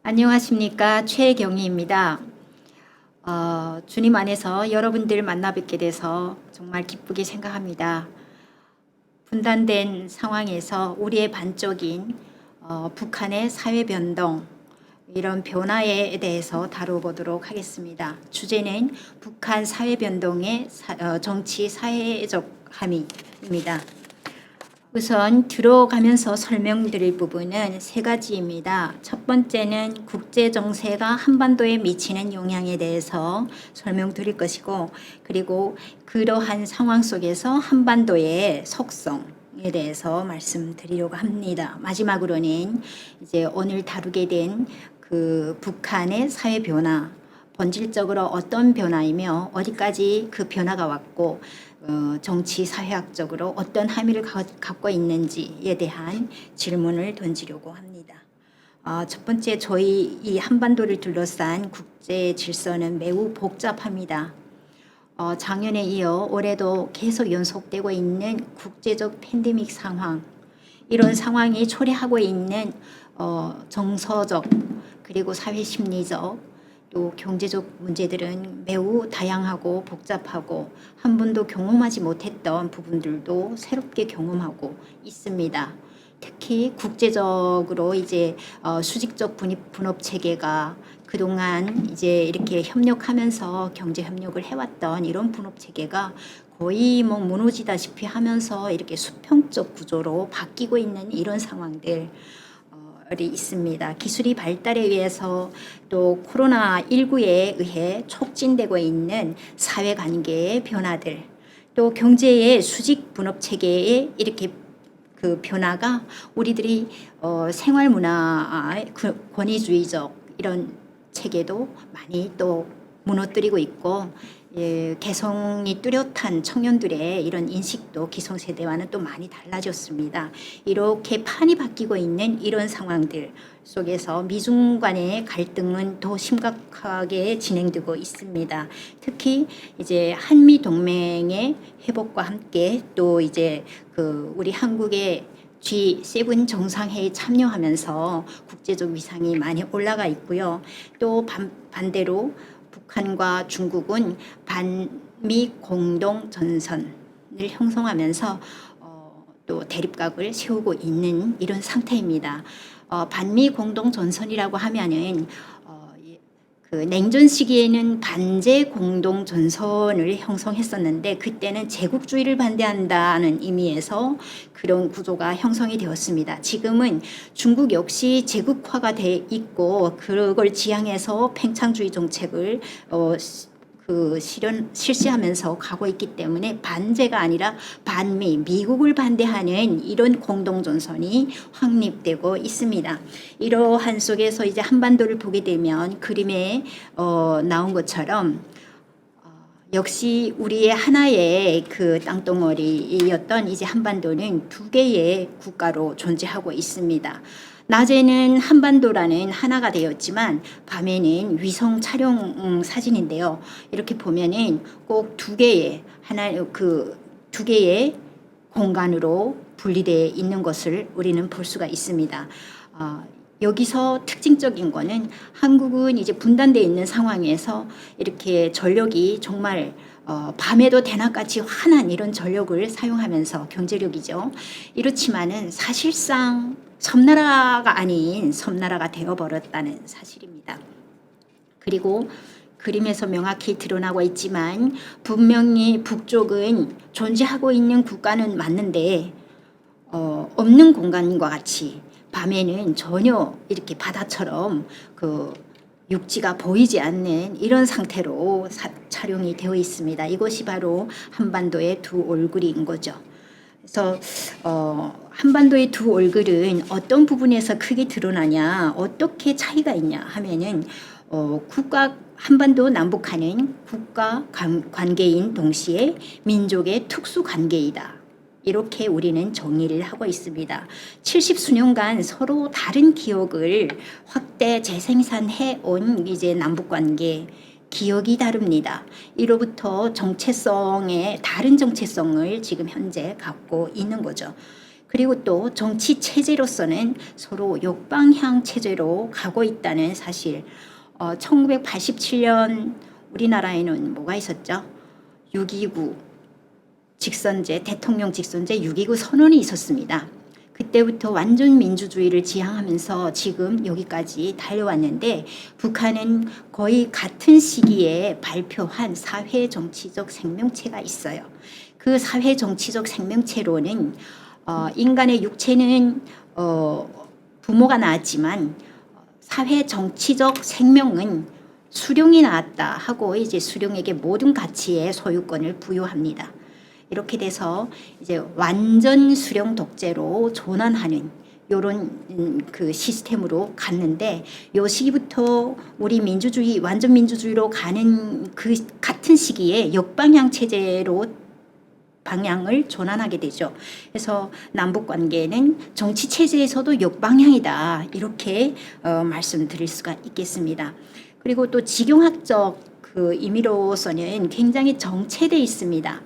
안녕하십니까. 최경희입니다. 주님 안에서 여러분들 만나 뵙게 돼서 정말 기쁘게 생각합니다. 분단된 상황에서 우리의 반쪽인 북한의 사회변동, 이런 변화에 대해서 다뤄보도록 하겠습니다. 주제는 북한 사회변동의 정치 사회적 함의입니다. 우선 들어가면서 설명드릴 부분은 세 가지입니다. 첫 번째는 국제 정세가 한반도에 미치는 영향에 대해서 설명드릴 것이고, 그리고 그러한 상황 속에서 한반도의 속성에 대해서 말씀드리려고 합니다. 마지막으로는 이제 오늘 다루게 된 그 북한의 사회 변화, 본질적으로 어떤 변화이며 어디까지 그 변화가 왔고 정치 사회학적으로 어떤 함의를 갖고 있는지에 대한 질문을 던지려고 합니다. 첫 번째, 저희 이 한반도를 둘러싼 국제 질서는 매우 복잡합니다. 작년에 이어 올해도 계속 연속되고 있는 국제적 팬데믹 상황, 이런 상황이 초래하고 있는 정서적 그리고 사회심리적 또 경제적 문제들은 매우 다양하고 복잡하고 한 번도 경험하지 못했던 부분들도 새롭게 경험하고 있습니다. 특히 국제적으로 이제 수직적 분업 체계가 그동안 이제 이렇게 협력하면서 경제 협력을 해왔던 이런 분업 체계가 거의 뭐 무너지다시피 하면서 이렇게 수평적 구조로 바뀌고 있는 이런 상황들 있습니다. 기술이 발달에 의해서 또 코로나19에 의해 촉진되고 있는 사회관계의 변화들, 또 경제의 수직 분업 체계의 이렇게 그 변화가 우리들이 생활문화 권위주의적 이런 체계도 많이 또 무너뜨리고 있고, 개성이 뚜렷한 청년들의 이런 인식도 기성세대와는 또 많이 달라졌습니다. 이렇게 판이 바뀌고 있는 이런 상황들 속에서 미중 간의 갈등은 더 심각하게 진행되고 있습니다. 특히 이제 한미 동맹의 회복과 함께 또 이제 그 우리 한국의 G7 정상회의 참여하면서 국제적 위상이 많이 올라가 있고요. 또 반대로 북한과 중국은 반미 공동 전선을 형성하면서 또 대립각을 세우고 있는 이런 상태입니다. 반미 공동 전선이라고 하면은 그 냉전 시기에는 반제 공동 전선을 형성했었는데 그때는 제국주의를 반대한다는 의미에서 그런 구조가 형성이 되었습니다. 지금은 중국 역시 제국화가 돼 있고 그걸 지향해서 팽창주의 정책을 실시하면서 가고 있기 때문에 반제가 아니라 반미, 미국을 반대하는 이런 공동전선이 확립되고 있습니다. 이러한 속에서 이제 한반도를 보게 되면 그림에 나온 것처럼 역시 우리의 하나의 그 땅덩어리였던 이제 한반도는 두 개의 국가로 존재하고 있습니다. 낮에는 한반도라는 하나가 되었지만 밤에는 위성 촬영 사진인데요. 이렇게 보면은 꼭 두 개의 두 개의 공간으로 분리되어 있는 것을 우리는 볼 수가 있습니다. 여기서 특징적인 거는 한국은 이제 분단되어 있는 상황에서 이렇게 전력이 정말 밤에도 대낮같이 환한 이런 전력을 사용하면서 경제력이죠. 이렇지만은 사실상 섬나라가 아닌 섬나라가 되어버렸다는 사실입니다. 그리고 그림에서 명확히 드러나고 있지만 분명히 북쪽은 존재하고 있는 국가는 맞는데 없는 공간과 같이 밤에는 전혀 이렇게 바다처럼 그 육지가 보이지 않는 이런 상태로 촬영이 되어 있습니다. 이것이 바로 한반도의 두 얼굴인 거죠. 그래서 한반도의 두 얼굴은 어떤 부분에서 크게 드러나냐, 어떻게 차이가 있냐 하면은 한반도 남북한은 국가 관계인 동시에 민족의 특수 관계이다. 이렇게 우리는 정의를 하고 있습니다. 70수년간 서로 다른 기억을 확대 재생산해 온 이제 남북관계 기억이 다릅니다. 이로부터 다른 정체성을 지금 현재 갖고 있는 거죠. 그리고 또 정치 체제로서는 서로 역방향 체제로 가고 있다는 사실. 1987년 우리나라에는 뭐가 있었죠? 6.29 직선제, 대통령 직선제 6.29 선언이 있었습니다. 그때부터 완전 민주주의를 지향하면서 지금 여기까지 달려왔는데, 북한은 거의 같은 시기에 발표한 사회정치적 생명체가 있어요. 그 사회정치적 생명체로는 인간의 육체는 부모가 낳았지만 사회정치적 생명은 수령이 낳았다 하고 이제 수령에게 모든 가치의 소유권을 부여합니다. 이렇게 돼서 이제 완전 수령 독재로 전환하는 요런 그 시스템으로 갔는데, 요 시기부터 우리 민주주의, 완전 민주주의로 가는 그 같은 시기에 역방향 체제로 방향을 전환하게 되죠. 그래서 남북 관계는 정치 체제에서도 역방향이다, 이렇게 말씀드릴 수가 있겠습니다. 그리고 또 지경학적 그 의미로서는 굉장히 정체되어 있습니다.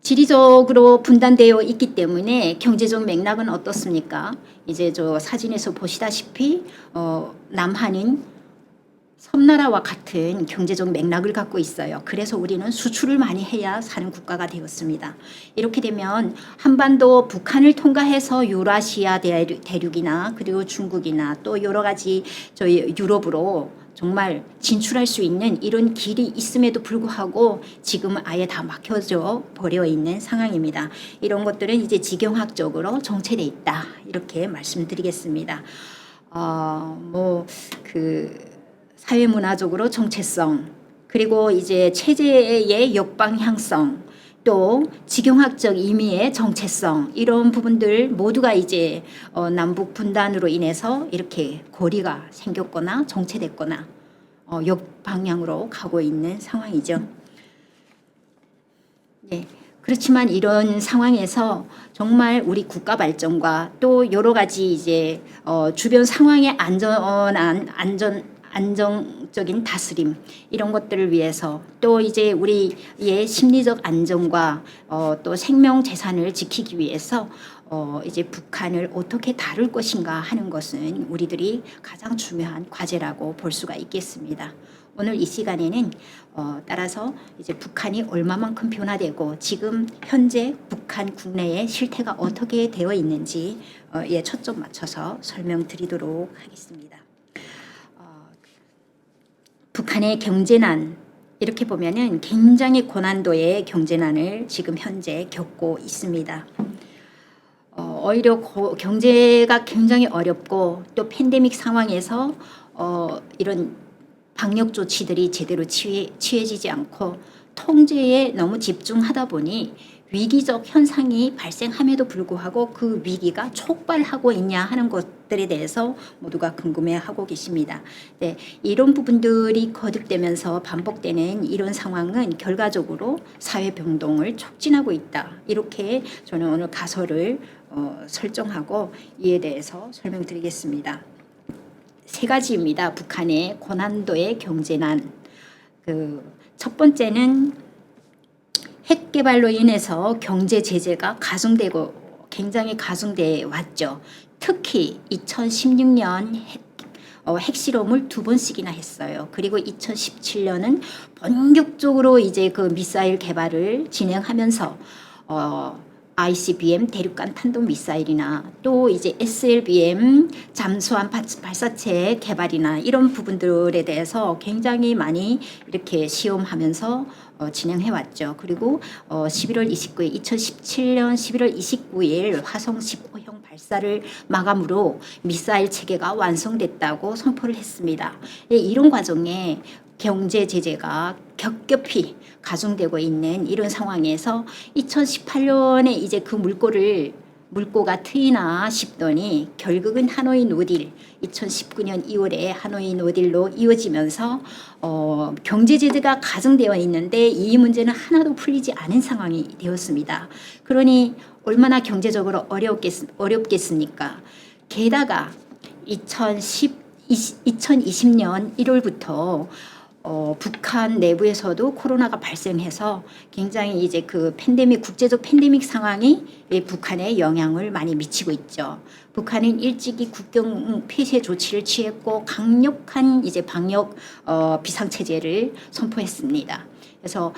지리적으로 분단되어 있기 때문에 경제적 맥락은 어떻습니까? 이제 저 사진에서 보시다시피 남한은 섬나라와 같은 경제적 맥락을 갖고 있어요. 그래서 우리는 수출을 많이 해야 사는 국가가 되었습니다. 이렇게 되면 한반도 북한을 통과해서 유라시아 대륙이나 그리고 중국이나 또 여러 가지 저희 유럽으로 정말 진출할 수 있는 이런 길이 있음에도 불구하고 지금은 아예 다 막혀져 버려 있는 상황입니다. 이런 것들은 이제 지경학적으로 정체돼 있다, 이렇게 말씀드리겠습니다. 사회문화적으로 정체성, 그리고 이제 체제의 역방향성, 또 지경학적 의미의 정체성, 이런 부분들 모두가 이제 남북 분단으로 인해서 이렇게 고리가 생겼거나 정체됐거나 역방향으로 가고 있는 상황이죠. 네. 그렇지만 이런 상황에서 정말 우리 국가 발전과 또 여러 가지 이제 주변 상황의 안정적인 다스림, 이런 것들을 위해서, 또 이제 우리의 심리적 안정과 또 생명 재산을 지키기 위해서 이제 북한을 어떻게 다룰 것인가 하는 것은 우리들이 가장 중요한 과제라고 볼 수가 있겠습니다. 오늘 이 시간에는 따라서 이제 북한이 얼마만큼 변화되고 지금 현재 북한 국내의 실태가 어떻게 되어 있는지 초점 맞춰서 설명드리도록 하겠습니다. 북한의 경제난, 이렇게 보면은 굉장히 고난도의 경제난을 지금 현재 겪고 있습니다. 오히려 경제가 굉장히 어렵고 또 팬데믹 상황에서 이런 방역 조치들이 제대로 취해지지 않고 통제에 너무 집중하다 보니 위기적 현상이 발생함에도 불구하고 그 위기가 촉발하고 있냐 하는 것들에 대해서 모두가 궁금해하고 계십니다. 네, 이런 부분들이 거듭되면서 반복되는 이런 상황은 결과적으로 사회병동을 촉진하고 있다, 이렇게 저는 오늘 가설을 설정하고 이에 대해서 설명드리겠습니다. 세 가지입니다. 북한의 고난도의 경제난. 첫 번째는 핵 개발로 인해서 경제 제재가 굉장히 가중돼 왔죠. 특히 2016년 핵실험을 2번씩이나 했어요. 그리고 2017년은 본격적으로 이제 그 미사일 개발을 진행하면서 ICBM 대륙간 탄도 미사일이나 또 이제 SLBM 잠수함 발사체 개발이나 이런 부분들에 대해서 굉장히 많이 이렇게 시험하면서 진행해 왔죠. 그리고 2017년 11월 29일 화성 15형 발사를 마감으로 미사일 체계가 완성됐다고 선포를 했습니다. 이런 과정에 경제 제재가 겹겹이 가중되고 있는 이런 상황에서 2018년에 이제 그 물꼬가 트이나 싶더니 결국은 하노이 노딜, 2019년 2월에 하노이 노딜로 이어지면서 경제 제재가 가중되어 있는데 이 문제는 하나도 풀리지 않은 상황이 되었습니다. 그러니 얼마나 경제적으로 어렵겠습니까? 게다가 2020년 1월부터 북한 내부에서도 코로나가 발생해서 굉장히 이제 그 팬데믹, 국제적 팬데믹 상황이 북한에 영향을 많이 미치고 있죠. 북한은 일찍이 국경 폐쇄 조치를 취했고 강력한 이제 방역 비상체제를 선포했습니다. 그래서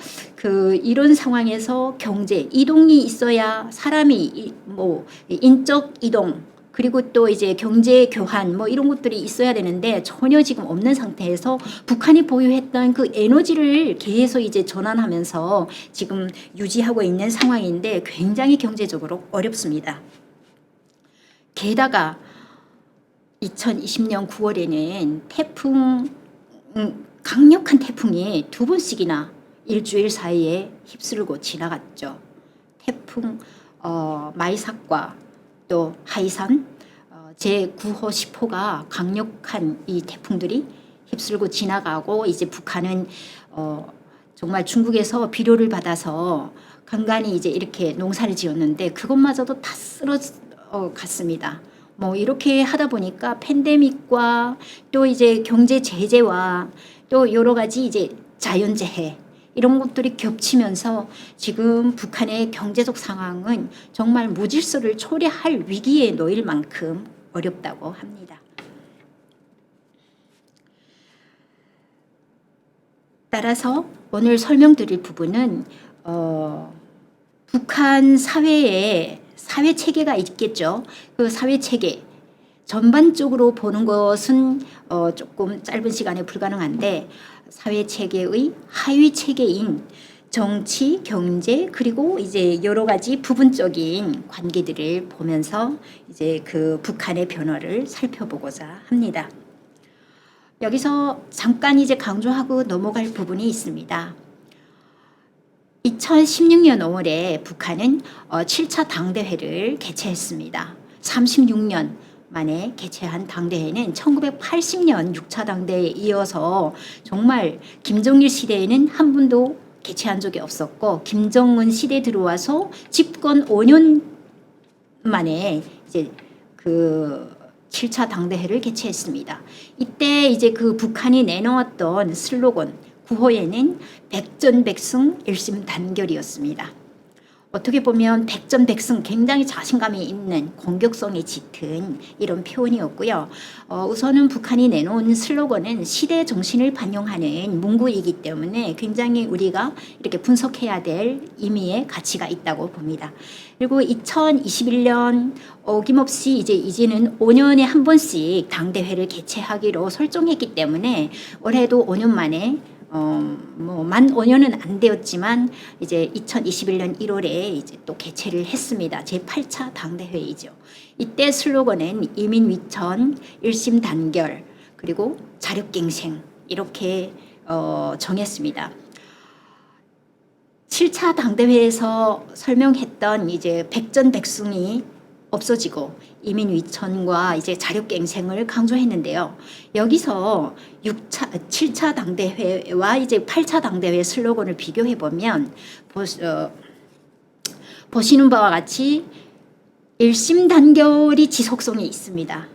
이런 상황에서 경제 이동이 있어야 사람이 뭐 인적 이동 그리고 또 이제 경제 교환 뭐 이런 것들이 있어야 되는데 전혀 지금 없는 상태에서 북한이 보유했던 그 에너지를 계속 이제 전환하면서 지금 유지하고 있는 상황인데 굉장히 경제적으로 어렵습니다. 게다가 2020년 9월에는 강력한 태풍이 2번씩이나 일주일 사이에 휩쓸고 지나갔죠. 태풍 마이삭과 또 하이산 제9호 10호가 강력한 이 태풍들이 휩쓸고 지나가고 이제 북한은 정말 중국에서 비료를 받아서 간간히 이제 이렇게 농사를 지었는데 그것마저도 다 갔습니다. 뭐 이렇게 하다 보니까 팬데믹과 또 이제 경제 제재와 또 여러 가지 이제 자연재해 이런 것들이 겹치면서 지금 북한의 경제적 상황은 정말 무질서를 초래할 위기에 놓일 만큼 어렵다고 합니다. 따라서 오늘 설명드릴 부분은 북한 사회에 사회 체계가 있겠죠. 그 사회 체계 전반적으로 보는 것은 조금 짧은 시간에 불가능한데 사회 체계의 하위 체계인 정치, 경제 그리고 이제 여러 가지 부분적인 관계들을 보면서 이제 그 북한의 변화를 살펴보고자 합니다. 여기서 잠깐 이제 강조하고 넘어갈 부분이 있습니다. 2016년 5월에 북한은 7차 당대회를 개최했습니다. 36년 만에 개최한 당대회는 1980년 6차 당대회에 이어서 정말 김정일 시대에는 한 번도 개최한 적이 없었고 김정은 시대 들어와서 집권 5년 만에 이제 그 7차 당대회를 개최했습니다. 이때 이제 그 북한이 내놓았던 슬로건 9호에는 백전백승 일심단결이었습니다. 어떻게 보면 백전백승 굉장히 자신감이 있는 공격성이 짙은 이런 표현이었고요. 우선은 북한이 내놓은 슬로건은 시대 정신을 반영하는 문구이기 때문에 굉장히 우리가 이렇게 분석해야 될 의미의 가치가 있다고 봅니다. 그리고 2021년 어김없이 이제는 5년에 한 번씩 당대회를 개최하기로 설정했기 때문에 올해도 5년 만에 만 5년은 안 되었지만 이제 2021년 1월에 이제 또 개최를 했습니다. 제8차 당대회의죠. 이때 슬로건은 이민위천, 일심단결, 그리고 자력갱생 이렇게 정했습니다. 7차 당대회에서 설명했던 이제 백전백승이 없어지고 이민위천과 이제 자력갱생을 강조했는데요. 여기서 7차 당대회와 이제 8차 당대회 슬로건을 비교해 보면 보시는 바와 같이 일심단결이 지속성이 있습니다.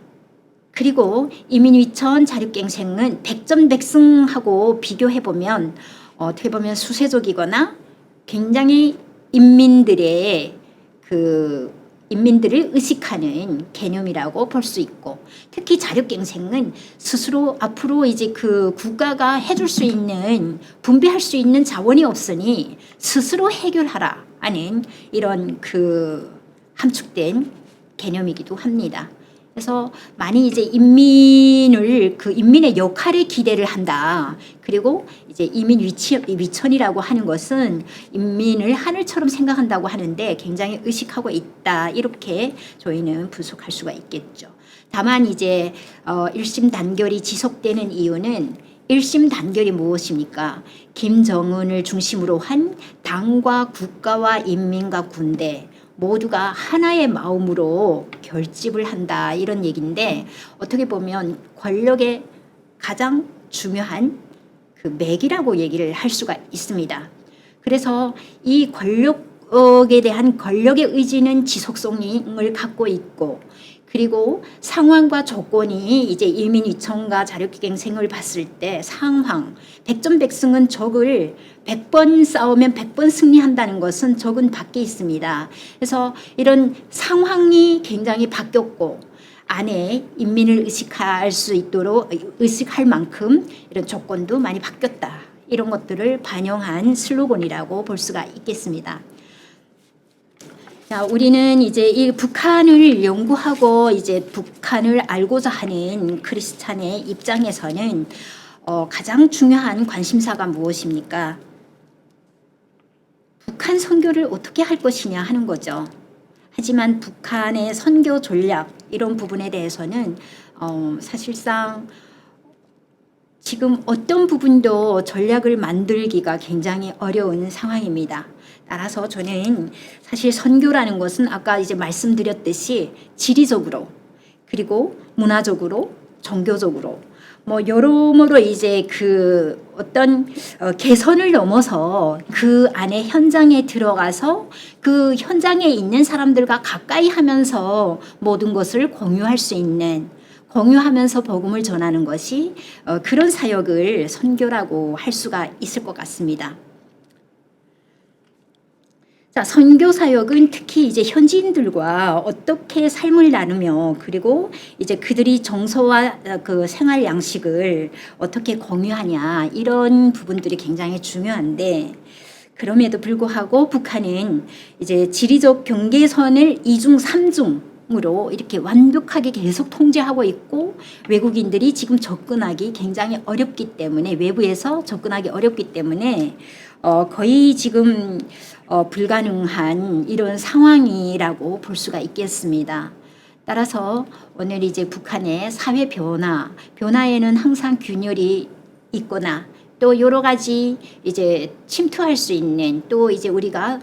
그리고 이민위천 자력갱생은 백전백승하고 비교해 보면 어떻게 보면 수세적이거나 굉장히 인민들을 의식하는 개념이라고 볼 수 있고 특히 자력갱생은 스스로 앞으로 이제 그 국가가 해줄 수 있는 분배할 수 있는 자원이 없으니 스스로 해결하라 하는 이런 그 함축된 개념이기도 합니다. 그래서 많이 이제 인민의 역할에 기대를 한다. 그리고 이제 이민 위천이라고 하는 것은 인민을 하늘처럼 생각한다고 하는데 굉장히 의식하고 있다. 이렇게 저희는 분석할 수가 있겠죠. 다만 이제 일심단결이 지속되는 이유는 일심단결이 무엇입니까? 김정은을 중심으로 한 당과 국가와 인민과 군대 모두가 하나의 마음으로 결집을 한다 이런 얘기인데 어떻게 보면 권력의 가장 중요한 그 맥이라고 얘기를 할 수가 있습니다. 그래서 이 권력에 대한 권력의 의지는 지속성을 갖고 있고 그리고 상황과 조건이 이제 이민 위청과 자력갱생을 봤을 때 상황, 백전백승은 적을 100번 싸우면 100번 승리한다는 것은 적은 밖에 있습니다. 그래서 이런 상황이 굉장히 바뀌었고 안에 인민을 의식할 수 있도록 의식할 만큼 이런 조건도 많이 바뀌었다. 이런 것들을 반영한 슬로건이라고 볼 수가 있겠습니다. 자, 우리는 이제 이 북한을 연구하고 이제 북한을 알고자 하는 크리스찬의 입장에서는 가장 중요한 관심사가 무엇입니까? 북한 선교를 어떻게 할 것이냐 하는 거죠. 하지만 북한의 선교 전략 이런 부분에 대해서는 사실상 지금 어떤 부분도 전략을 만들기가 굉장히 어려운 상황입니다. 따라서 저는 사실 선교라는 것은 아까 이제 말씀드렸듯이 지리적으로 그리고 문화적으로 종교적으로 뭐 여러모로 이제 그 어떤 개선을 넘어서 그 안에 현장에 들어가서 그 현장에 있는 사람들과 가까이 하면서 모든 것을 공유할 수 있는 공유하면서 복음을 전하는 것이 그런 사역을 선교라고 할 수가 있을 것 같습니다. 자, 선교 사역은 특히 이제 현지인들과 어떻게 삶을 나누며 그리고 이제 그들이 정서와 그 생활 양식을 어떻게 공유하냐 이런 부분들이 굉장히 중요한데 그럼에도 불구하고 북한은 이제 지리적 경계선을 2중 3중으로 이렇게 완벽하게 계속 통제하고 있고 외국인들이 지금 접근하기 굉장히 어렵기 때문에 외부에서 접근하기 어렵기 때문에 거의 지금 불가능한 이런 상황이라고 볼 수가 있겠습니다. 따라서 오늘 이제 북한의 사회 변화에는 항상 균열이 있거나 또 여러 가지 이제 침투할 수 있는 또 이제 우리가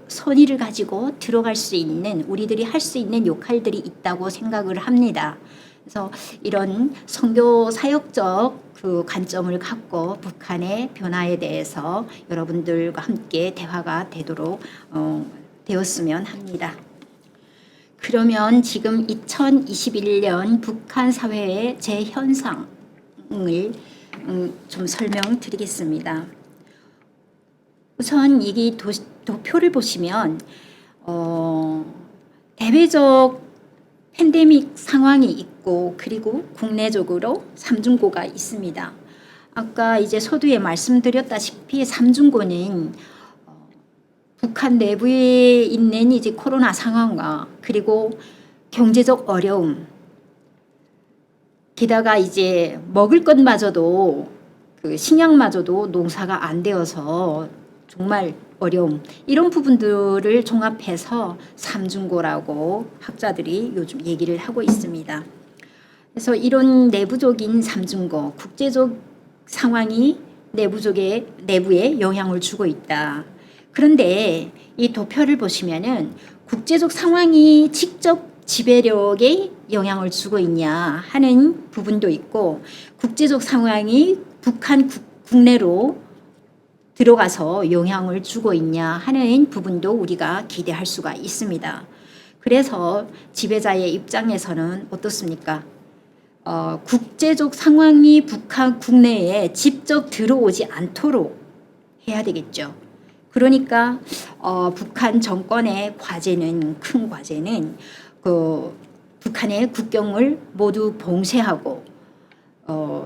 선의를 가지고 들어갈 수 있는 우리들이 할 수 있는 역할들이 있다고 생각을 합니다. 그래서 이런 선교 사역적 그 관점을 갖고 북한의 변화에 대해서 여러분들과 함께 대화가 되도록 되었으면 합니다. 그러면 지금 2021년 북한 사회의 재현상을 좀 설명드리겠습니다. 우선 이 도표를 보시면 대외적 팬데믹 상황이 있고 그리고 국내적으로 삼중고가 있습니다. 아까 이제 서두에 말씀드렸다시피 삼중고는 북한 내부에 있는 이제 코로나 상황과 그리고 경제적 어려움 게다가 이제 먹을 것마저도 그 식량마저도 농사가 안 되어서 정말 어려움 이런 부분들을 종합해서 삼중고라고 학자들이 요즘 얘기를 하고 있습니다. 그래서 이런 내부적인 삼중고 국제적 상황이 내부에 영향을 주고 있다. 그런데 이 도표를 보시면은 국제적 상황이 직접 지배력에 영향을 주고 있냐 하는 부분도 있고 국제적 상황이 북한 국내로 들어가서 영향을 주고 있냐 하는 부분도 우리가 기대할 수가 있습니다. 그래서 지배자의 입장에서는 어떻습니까? 국제적 상황이 북한 국내에 직접 들어오지 않도록 해야 되겠죠. 그러니까 북한 정권의 큰 과제는 그 북한의 국경을 모두 봉쇄하고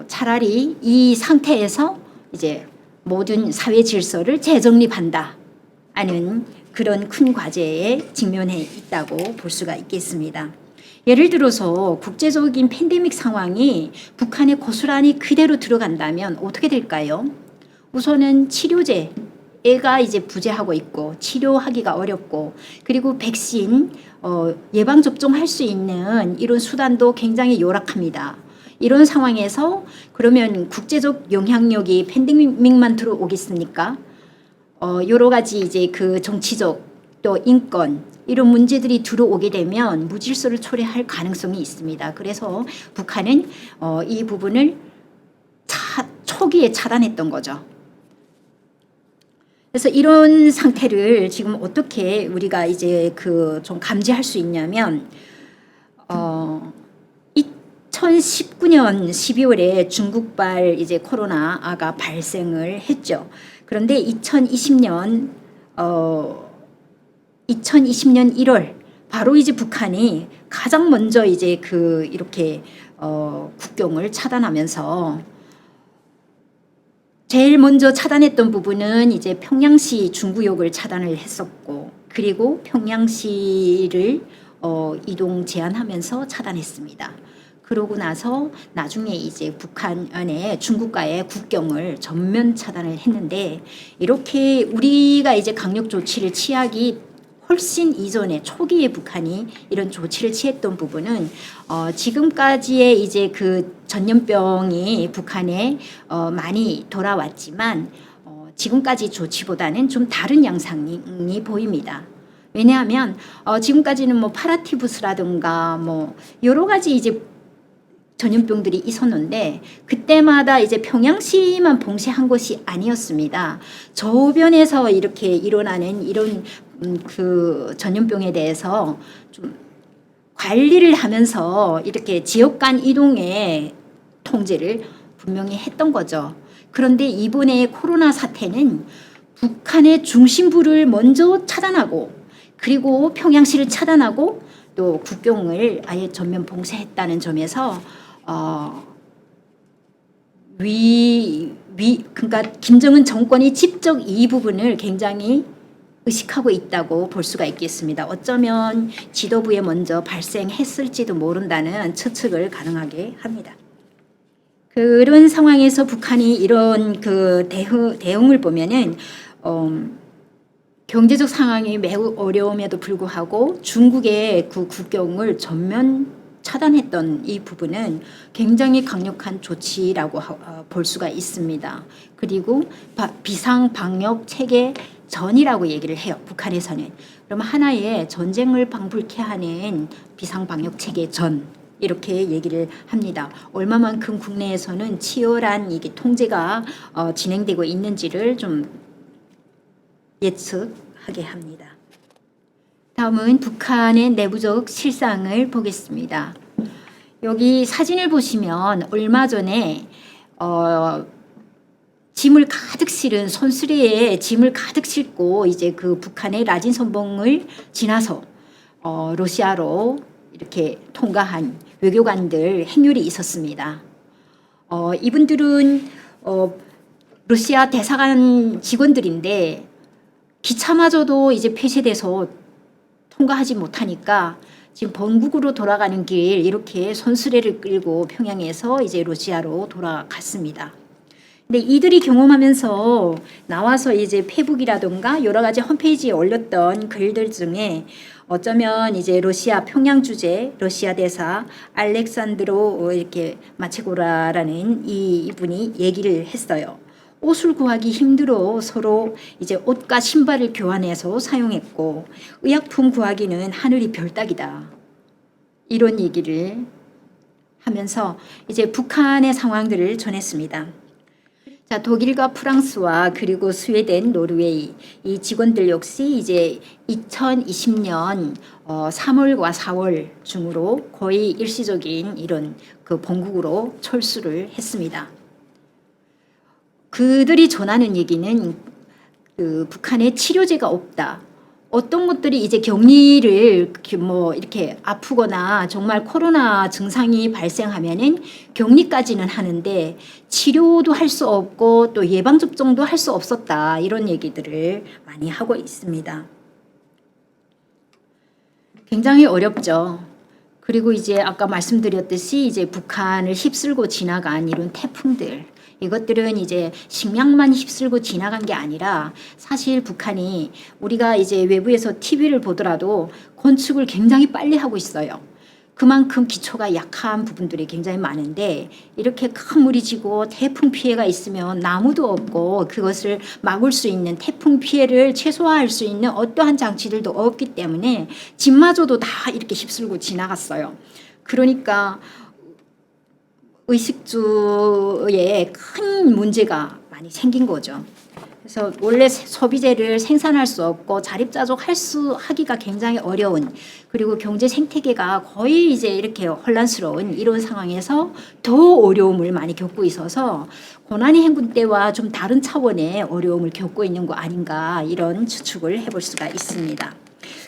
차라리 이 상태에서 이제 모든 사회 질서를 재정립한다 하는 그런 큰 과제에 직면해 있다고 볼 수가 있겠습니다. 예를 들어서 국제적인 팬데믹 상황이 북한에 고스란히 그대로 들어간다면 어떻게 될까요? 우선은 치료제가 이제 부재하고 있고 치료하기가 어렵고 그리고 백신 예방접종할 수 있는 이런 수단도 굉장히 열악합니다. 이런 상황에서 그러면 국제적 영향력이 팬데믹만 들어오겠습니까? 여러 가지 이제 그 정치적 또 인권 이런 문제들이 들어오게 되면 무질서를 초래할 가능성이 있습니다. 그래서 북한은 이 부분을 초기에 차단했던 거죠. 그래서 이런 상태를 지금 어떻게 우리가 이제 그 좀 감지할 수 있냐면 2019년 12월에 중국발 이제 코로나가 발생을 했죠. 그런데 2020년 1월 바로 이제 북한이 가장 먼저 이제 이렇게 국경을 차단하면서 제일 먼저 차단했던 부분은 이제 평양시 중구역을 차단을 했었고, 그리고 평양시를 이동 제한하면서 차단했습니다. 그러고 나서 나중에 이제 북한 안에 중국과의 국경을 전면 차단을 했는데, 이렇게 우리가 이제 강력 조치를 취하기 훨씬 이전에 초기에 북한이 이런 조치를 취했던 부분은 지금까지의 이제 전염병이 북한에 많이 돌아왔지만 지금까지 조치보다는 좀 다른 양상이 보입니다. 왜냐하면 지금까지는 뭐 파라티푸스라든가 뭐 여러 가지 이제 전염병들이 있었는데 그때마다 이제 평양시만 봉쇄한 것이 아니었습니다. 저변에서 이렇게 일어나는 이런 전염병에 대해서 좀 관리를 하면서 이렇게 지역 간 이동의 통제를 분명히 했던 거죠. 그런데 이번에 코로나 사태는 북한의 중심부를 먼저 차단하고, 그리고 평양시를 차단하고, 또 국경을 아예 전면 봉쇄했다는 점에서 그러니까 김정은 정권이 직접 이 부분을 굉장히 의식하고 있다고 볼 수가 있겠습니다. 어쩌면 지도부에 먼저 발생했을지도 모른다는 추측을 가능하게 합니다. 그런 상황에서 북한이 이런 대응을 보면은 경제적 상황이 매우 어려움에도 불구하고 중국의 국경을 전면 차단했던 이 부분은 굉장히 강력한 조치라고 볼 수가 있습니다. 그리고 비상방역 체계 전이라고 얘기를 해요. 북한에서는. 그러면 하나의 전쟁을 방불케 하는 비상방역 체계 전, 이렇게 얘기를 합니다. 얼마만큼 국내에서는 치열한 이게 통제가 진행되고 있는지를 좀 예측하게 합니다. 다음은 북한의 내부적 실상을 보겠습니다. 여기 사진을 보시면 얼마 전에 짐을 가득 실은 손수레에 짐을 가득 싣고 이제 북한의 라진 선봉을 지나서 러시아로 이렇게 통과한 외교관들 행렬이 있었습니다. 이분들은 러시아 대사관 직원들인데 기차마저도 이제 폐쇄돼서 통과하지 못하니까 지금 본국으로 돌아가는 길 이렇게 손수레를 끌고 평양에서 이제 러시아로 돌아갔습니다. 근데 이들이 경험하면서 나와서 이제 페북이라든가 여러 가지 홈페이지에 올렸던 글들 중에 어쩌면 이제 러시아 평양 주재 러시아 대사 알렉산드로 이렇게 마체고라라는 이분이 얘기를 했어요. 옷을 구하기 힘들어 서로 이제 옷과 신발을 교환해서 사용했고 의약품 구하기는 하늘이 별따기다. 이런 얘기를 하면서 이제 북한의 상황들을 전했습니다. 자, 독일과 프랑스와 그리고 스웨덴, 노르웨이 이 직원들 역시 이제 2020년 3월과 4월 중으로 거의 일시적인 이런 본국으로 철수를 했습니다. 그들이 전하는 얘기는 북한에 치료제가 없다. 어떤 것들이 이제 격리를 뭐 이렇게 아프거나 정말 코로나 증상이 발생하면은 격리까지는 하는데 치료도 할 수 없고 또 예방접종도 할 수 없었다. 이런 얘기들을 많이 하고 있습니다. 굉장히 어렵죠. 그리고 이제 아까 말씀드렸듯이 이제 북한을 휩쓸고 지나간 이런 태풍들. 이것들은 이제 식량만 휩쓸고 지나간 게 아니라 사실 북한이 우리가 이제 외부에서 TV를 보더라도 건축을 굉장히 빨리 하고 있어요. 그만큼 기초가 약한 부분들이 굉장히 많은데 이렇게 큰 물이 지고 태풍 피해가 있으면 나무도 없고 그것을 막을 수 있는 태풍 피해를 최소화할 수 있는 어떠한 장치들도 없기 때문에 집마저도 다 이렇게 휩쓸고 지나갔어요. 그러니까 의식주에 큰 문제가 많이 생긴 거죠. 그래서 원래 소비재를 생산할 수 없고 자립자족 하기가 굉장히 어려운, 그리고 경제 생태계가 거의 이제 이렇게 혼란스러운 이런 상황에서 더 어려움을 많이 겪고 있어서 고난의 행군 때와 좀 다른 차원의 어려움을 겪고 있는 거 아닌가, 이런 추측을 해볼 수가 있습니다.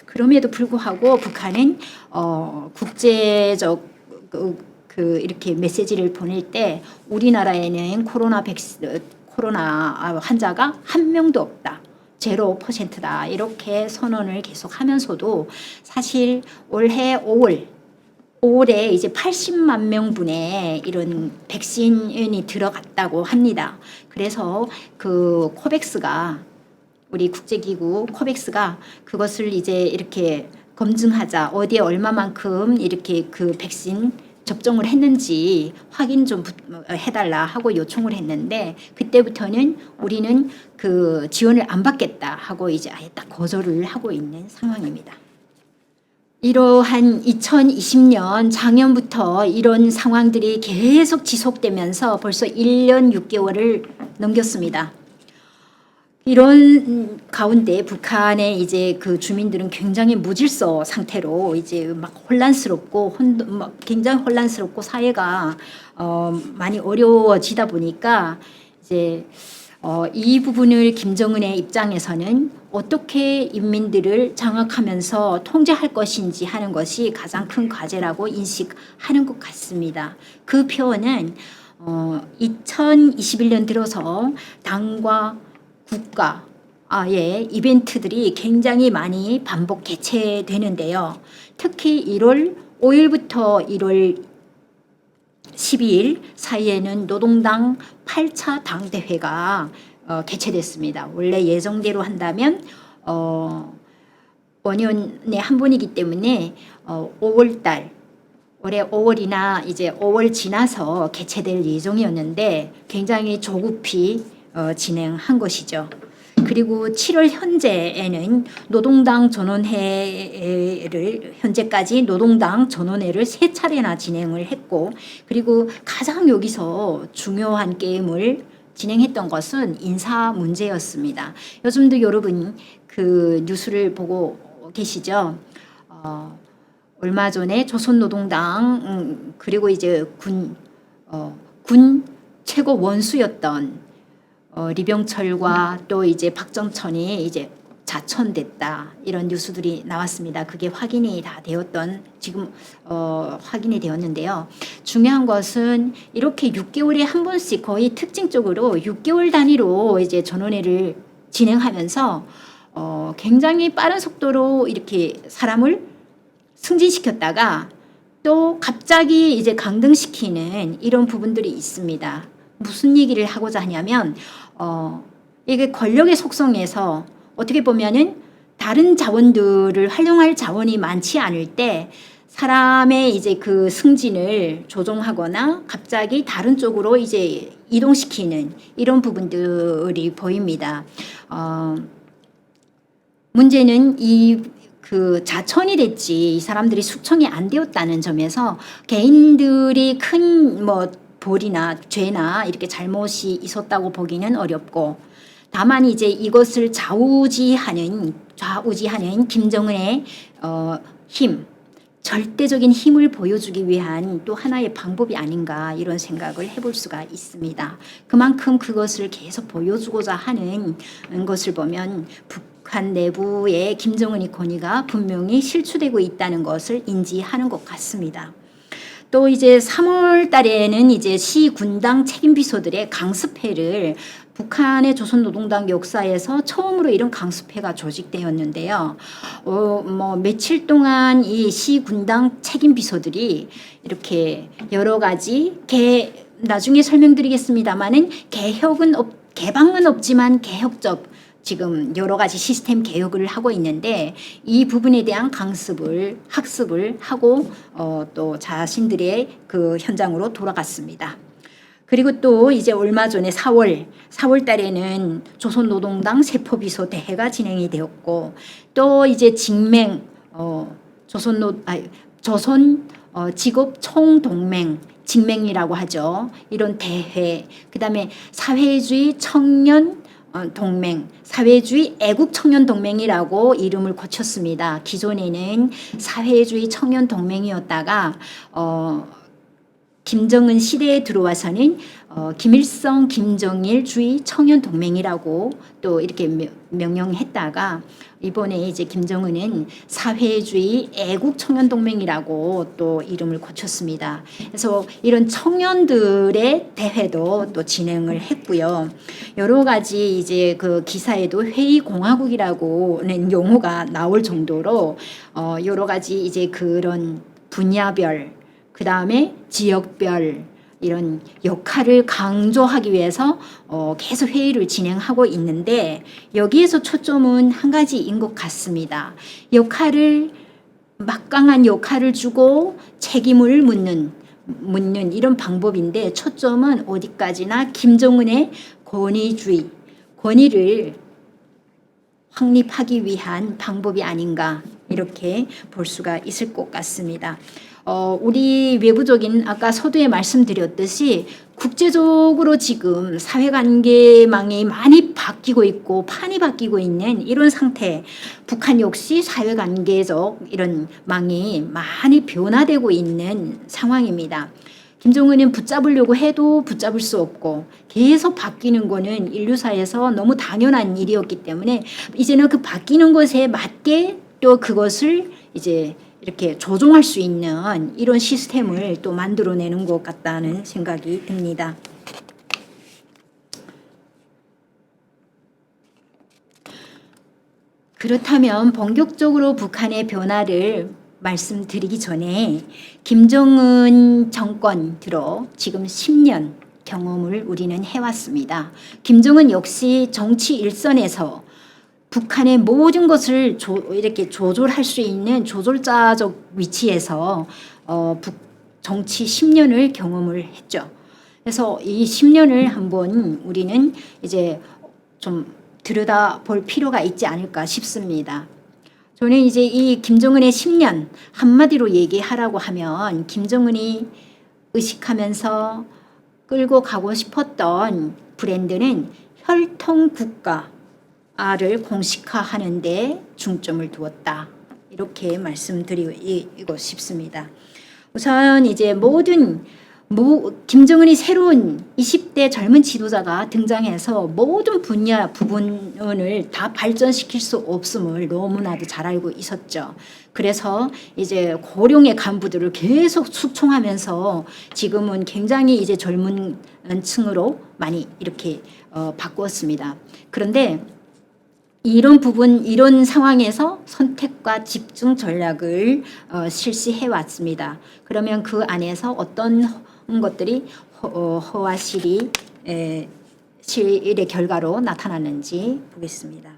그럼에도 불구하고 북한은 국제적 이렇게 메시지를 보낼 때 우리나라에는 코로나 환자가 한 명도 없다, 0%다, 이렇게 선언을 계속하면서도 사실 올해 5월에 이제 80만 명분의 이런 백신이 들어갔다고 합니다. 그래서 그 코백스가, 우리 국제기구 코백스가 그것을 이제 이렇게 검증하자, 어디에 얼마만큼 이렇게 그 백신 접종을 했는지 확인 좀 해달라 하고 요청을 했는데, 그때부터는 우리는 그 지원을 안 받겠다 하고 이제 아예 딱 거절을 하고 있는 상황입니다. 이러한 2020년 작년부터 이런 상황들이 계속 지속되면서 벌써 1년 6개월을 넘겼습니다. 이런 가운데 북한의 이제 그 주민들은 굉장히 무질서 상태로 이제 막 혼란스럽고 굉장히 혼란스럽고 사회가 많이 어려워지다 보니까 이제 이 부분을 김정은의 입장에서는 어떻게 인민들을 장악하면서 통제할 것인지 하는 것이 가장 큰 과제라고 인식하는 것 같습니다. 그 표현은 2021년 들어서 당과 국가의 이벤트들이 굉장히 많이 반복 개최되는데요. 특히 1월 5일부터 1월 12일 사이에는 노동당 8차 당대회가 개최됐습니다. 원래 예정대로 한다면 5년에 한 번이기 때문에 5월달, 올해 5월이나 이제 5월 지나서 개최될 예정이었는데 굉장히 조급히 진행한 것이죠. 그리고 7월 현재에는 노동당 전원회를, 현재까지 노동당 전원회를 3차례나 진행을 했고, 그리고 가장 여기서 중요한 게임을 진행했던 것은 인사 문제였습니다. 요즘도 여러분 그 뉴스를 보고 계시죠? 얼마 전에 조선노동당 그리고 이제 군 최고 원수였던 리병철과 또 이제 박정천이 이제 자천됐다, 이런 뉴스들이 나왔습니다. 그게 확인이 다 되었던, 지금 확인이 되었는데요. 중요한 것은 이렇게 6개월에 한 번씩 거의 특징적으로 6개월 단위로 이제 전원회를 진행하면서 굉장히 빠른 속도로 이렇게 사람을 승진시켰다가 또 갑자기 이제 강등시키는 이런 부분들이 있습니다. 무슨 얘기를 하고자 하냐면 이게 권력의 속성에서 어떻게 보면은 다른 자원들을 활용할 자원이 많지 않을 때 사람의 이제 그 승진을 조종하거나 갑자기 다른 쪽으로 이제 이동시키는 이런 부분들이 보입니다. 문제는 그 자천이 됐지 이 사람들이 숙청이 안 되었다는 점에서 개인들이 큰 벌이나 죄나 이렇게 잘못이 있었다고 보기는 어렵고, 다만 이제 이것을 좌우지하는 김정은의 절대적인 힘을 보여주기 위한 또 하나의 방법이 아닌가, 이런 생각을 해볼 수가 있습니다. 그만큼 그것을 계속 보여주고자 하는 것을 보면 북한 내부에 김정은의 권위가 분명히 실추되고 있다는 것을 인지하는 것 같습니다. 또 이제 3월 달에는 이제 시 군당 책임 비서들의 강습회를 북한의 조선노동당 역사에서 처음으로 이런 강습회가 조직되었는데요. 며칠 동안 이 시 군당 책임 비서들이 이렇게 여러 가지 나중에 설명드리겠습니다만은 개방은 없지만 개혁적 지금 여러 가지 시스템 개혁을 하고 있는데, 이 부분에 대한 학습을 하고 또 자신들의 그 현장으로 돌아갔습니다. 그리고 또 이제 얼마 전에 4월 달에는 조선노동당 세포비서 대회가 진행이 되었고, 또 이제 조선 직업 총동맹, 직맹이라고 하죠. 이런 대회, 그다음에 사회주의 청년 동맹, 사회주의 애국 청년 동맹이라고 이름을 고쳤습니다. 기존에는 사회주의 청년 동맹이었다가 김정은 시대에 들어와서는 김일성 김정일주의 청년 동맹이라고 또 이렇게 명명했다가 이번에 이제 김정은은 사회주의 애국 청년 동맹이라고 또 이름을 고쳤습니다. 그래서 이런 청년들의 대회도 또 진행을 했고요. 여러 가지 이제 그 기사에도 회의 공화국이라고는 용어가 나올 정도로 여러 가지 이제 그런 분야별 그 다음에 지역별 이런 역할을 강조하기 위해서 계속 회의를 진행하고 있는데 여기에서 초점은 한 가지인 것 같습니다. 막강한 역할을 주고 책임을 묻는 이런 방법인데 초점은 어디까지나 김정은의 권위를 확립하기 위한 방법이 아닌가 이렇게 볼 수가 있을 것 같습니다. 우리 외부적인 아까 서두에 말씀드렸듯이 국제적으로 지금 사회관계망이 많이 바뀌고 있고 판이 바뀌고 있는 이런 상태, 북한 역시 사회관계적 이런 망이 많이 변화되고 있는 상황입니다. 김정은은 붙잡으려고 해도 붙잡을 수 없고 계속 바뀌는 거는 인류사에서 너무 당연한 일이었기 때문에 이제는 그 바뀌는 것에 맞게 또 그것을 이제 이렇게 조종할 수 있는 이런 시스템을 또 만들어내는 것 같다는 생각이 듭니다. 그렇다면 본격적으로 북한의 변화를 말씀드리기 전에 김정은 정권 들어 지금 10년 경험을 우리는 해왔습니다. 김정은 역시 정치 일선에서 북한의 모든 것을 이렇게 조절할 수 있는 조절자적 위치에서 정치 10년을 경험을 했죠. 그래서 이 10년을 한번 우리는 이제 좀 들여다볼 필요가 있지 않을까 싶습니다. 저는 이제 이 김정은의 10년 한마디로 얘기하라고 하면 김정은이 의식하면서 끌고 가고 싶었던 브랜드는 혈통국가를 공식화하는 데 중점을 두었다. 이렇게 말씀드리고 싶습니다. 우선 이제 김정은이 새로운 20대 젊은 지도자가 등장해서 모든 부분을 다 발전시킬 수 없음을 너무나도 잘 알고 있었죠. 그래서 이제 고령의 간부들을 계속 숙청하면서 지금은 굉장히 이제 젊은 층으로 많이 이렇게 바꾸었습니다. 그런데 이런 상황에서 선택과 집중 전략을 실시해 왔습니다. 그러면 그 안에서 어떤 것들이 허와 실의 실의 결과로 나타났는지 보겠습니다.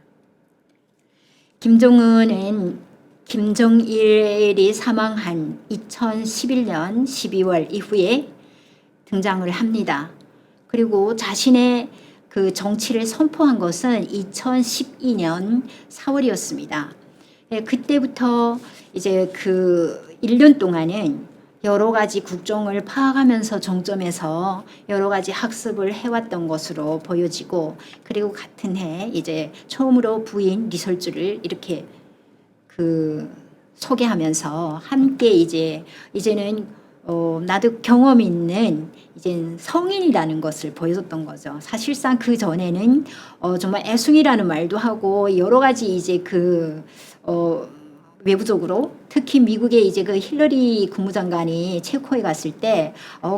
김정일이 사망한 2011년 12월 이후에 등장을 합니다. 그리고 자신의 그 정치를 선포한 것은 2012년 4월이었습니다. 그때부터 이제 그 1년 동안은 여러 가지 국정을 파악하면서 정점에서 여러 가지 학습을 해왔던 것으로 보여지고 그리고 같은 해 이제 처음으로 부인 리설주를 이렇게 그 소개하면서 함께 이제는 나도 경험 있는 이제 성인이라는 것을 보여줬던 거죠. 사실상 그 전에는 정말 애숭이라는 말도 하고 여러 가지 이제 외부적으로 특히 미국의 이제 그 힐러리 국무장관이 체코에 갔을 때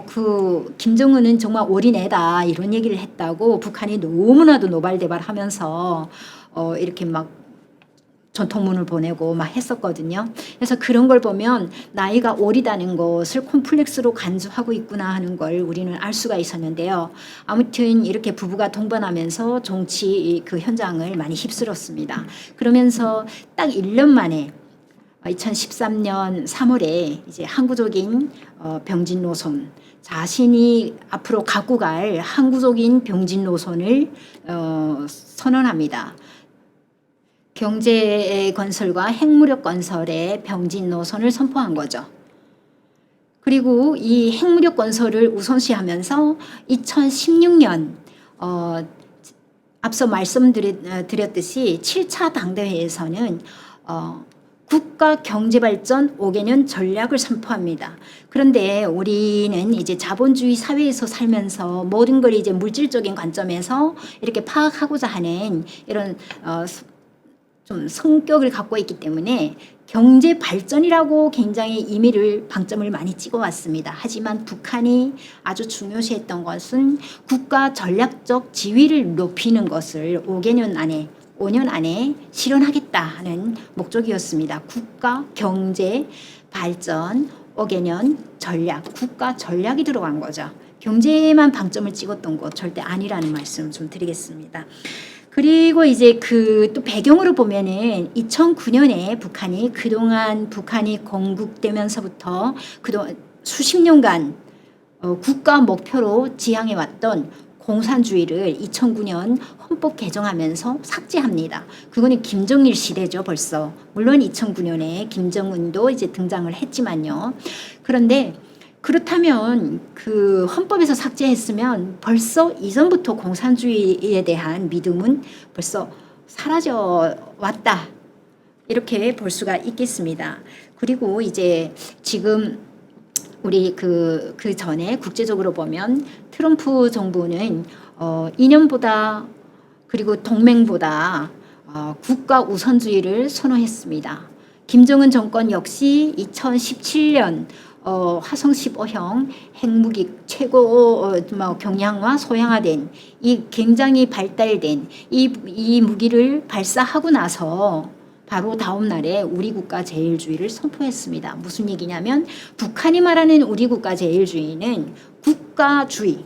그 김정은은 정말 어린애다 이런 얘기를 했다고 북한이 너무나도 노발대발하면서 이렇게 막 전통문을 보내고 막 했었거든요. 그래서 그런 걸 보면 나이가 어리다는 것을 콤플렉스로 간주하고 있구나 하는 걸 우리는 알 수가 있었는데요. 아무튼 이렇게 부부가 동반하면서 정치 그 현장을 많이 휩쓸었습니다. 그러면서 딱 1년 만에 2013년 3월에 이제 항구적인 병진 노선, 자신이 앞으로 갖고 갈 항구적인 병진 노선을 선언합니다. 경제 건설과 핵무력 건설의 병진 노선을 선포한 거죠. 그리고 이 핵무력 건설을 우선시하면서 2016년 앞서 말씀드렸듯이 7차 당대회에서는 국가 경제발전 5개년 전략을 선포합니다. 그런데 우리는 이제 자본주의 사회에서 살면서 모든 걸 이제 물질적인 관점에서 이렇게 파악하고자 하는 이런 좀 성격을 갖고 있기 때문에 경제 발전이라고 굉장히 방점을 많이 찍어왔습니다. 하지만 북한이 아주 중요시했던 것은 국가 전략적 지위를 높이는 것을 5년 안에 실현하겠다는 목적이었습니다. 국가 경제 발전 5개년 전략, 국가 전략이 들어간 거죠. 경제만 방점을 찍었던 것 절대 아니라는 말씀 좀 드리겠습니다. 그리고 이제 또 배경으로 보면은 2009년에 북한이 건국되면서부터 그동안 수십 년간 국가 목표로 지향해왔던 공산주의를 2009년 헌법 개정하면서 삭제합니다. 그거는 김정일 시대죠, 벌써. 물론 2009년에 김정은도 이제 등장을 했지만요. 그런데 그렇다면 그 헌법에서 삭제했으면 벌써 이전부터 공산주의에 대한 믿음은 벌써 사라져 왔다. 이렇게 볼 수가 있겠습니다. 그리고 이제 지금 우리 그 전에 국제적으로 보면 트럼프 정부는 이념보다 그리고 동맹보다 국가 우선주의를 선호했습니다. 김정은 정권 역시 2017년 화성 15형 핵무기 최고 경량화 소형화된 이 굉장히 발달된 이 무기를 발사하고 나서 바로 다음 날에 우리 국가 제일주의를 선포했습니다. 무슨 얘기냐면 북한이 말하는 우리 국가 제일주의는 국가주의,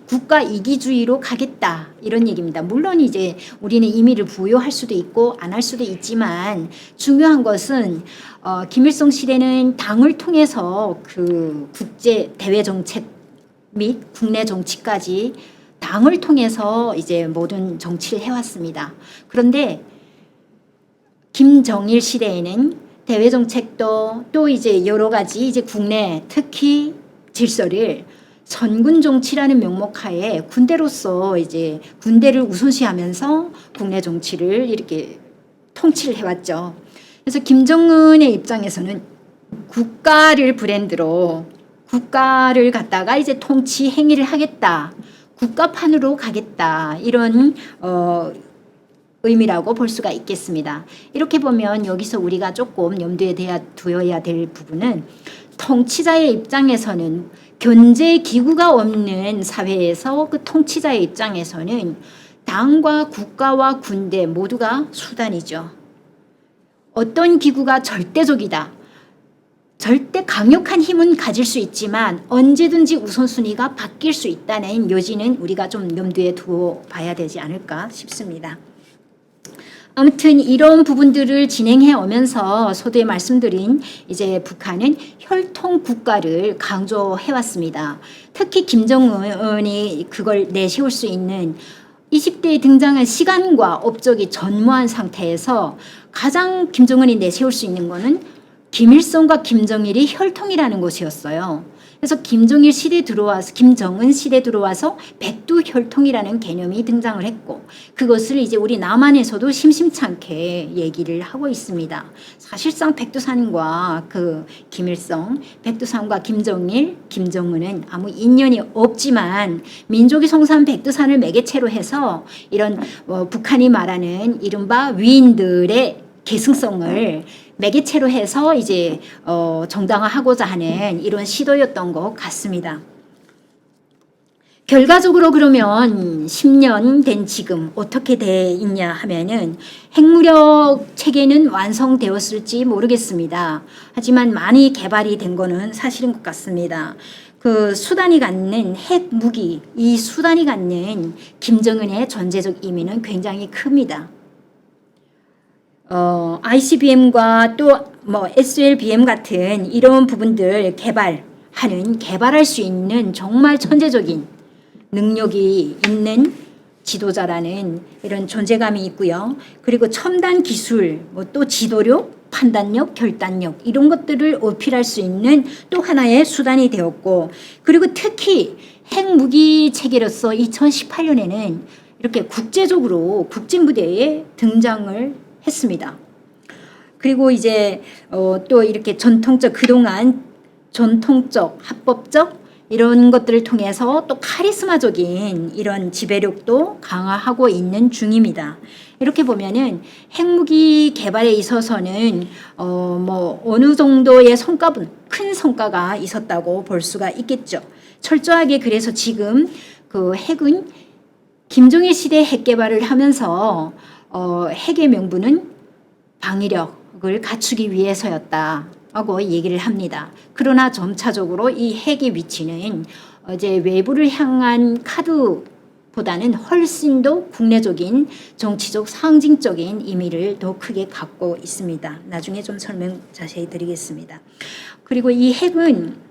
국가 이기주의로 가겠다 이런 얘기입니다. 물론 이제 우리는 의미를 부여할 수도 있고 안 할 수도 있지만 중요한 것은 김일성 시대는 당을 통해서 그 국제 대외 정책 및 국내 정치까지 당을 통해서 이제 모든 정치를 해왔습니다. 그런데 김정일 시대에는 대외 정책도 또 이제 여러 가지 이제 국내 특히 질서를 선군 정치라는 명목하에 군대로서 이제 군대를 우선시하면서 국내 정치를 이렇게 통치를 해왔죠. 그래서 김정은의 입장에서는 국가를 브랜드로 국가를 갖다가 이제 통치 행위를 하겠다. 국가판으로 가겠다. 이런 의미라고 볼 수가 있겠습니다. 이렇게 보면 여기서 우리가 조금 염두에 두어야 될 부분은 통치자의 입장에서는 견제 기구가 없는 사회에서 그 통치자의 입장에서는 당과 국가와 군대 모두가 수단이죠. 어떤 기구가 절대적이다. 절대 강력한 힘은 가질 수 있지만 언제든지 우선순위가 바뀔 수 있다는 여지는 우리가 좀 염두에 두어 봐야 되지 않을까 싶습니다. 아무튼 이런 부분들을 진행해 오면서 서두에 말씀드린 이제 북한은 혈통 국가를 강조해 왔습니다. 특히 김정은이 그걸 내세울 수 있는 20대에 등장한 시간과 업적이 전무한 상태에서 가장 김정은이 내세울 수 있는 것은 김일성과 김정일이 혈통이라는 것이었어요. 그래서 김정은 시대 들어와서 백두 혈통이라는 개념이 등장을 했고 그것을 이제 우리 남한에서도 심심찮게 얘기를 하고 있습니다. 사실상 백두산과 그 김일성, 백두산과 김정일, 김정은은 아무 인연이 없지만 민족이 송사한 백두산을 매개체로 해서 이런 북한이 말하는 이른바 위인들의 계승성을 매개체로 해서 이제 정당화하고자 하는 이런 시도였던 것 같습니다. 결과적으로 그러면 10년 된 지금 어떻게 돼 있냐 하면은 핵무력 체계는 완성되었을지 모르겠습니다. 하지만 많이 개발이 된 거는 사실인 것 같습니다. 그 수단이 갖는 핵무기, 이 수단이 갖는 김정은의 전제적 의미는 굉장히 큽니다. ICBM과 또 SLBM 같은 이런 부분들 개발할 수 있는 정말 천재적인 능력이 있는 지도자라는 이런 존재감이 있고요. 그리고 첨단 기술, 또 지도력, 판단력, 결단력 이런 것들을 어필할 수 있는 또 하나의 수단이 되었고 그리고 특히 핵무기 체계로서 2018년에는 이렇게 국제적으로 국제 무대에 등장을 했습니다. 그리고 이제 또 이렇게 그동안 전통적, 합법적 이런 것들을 통해서 또 카리스마적인 이런 지배력도 강화하고 있는 중입니다. 이렇게 보면은 핵무기 개발에 있어서는 어느 정도의 큰 성과가 있었다고 볼 수가 있겠죠. 철저하게 그래서 지금 그 핵은 김정일 시대 핵 개발을 하면서 핵의 명분은 방위력을 갖추기 위해서였다고 얘기를 합니다. 그러나 점차적으로 이 핵의 위치는 이제 외부를 향한 카드보다는 훨씬 더 국내적인 정치적 상징적인 의미를 더 크게 갖고 있습니다. 나중에 좀 설명 자세히 드리겠습니다. 그리고 이 핵은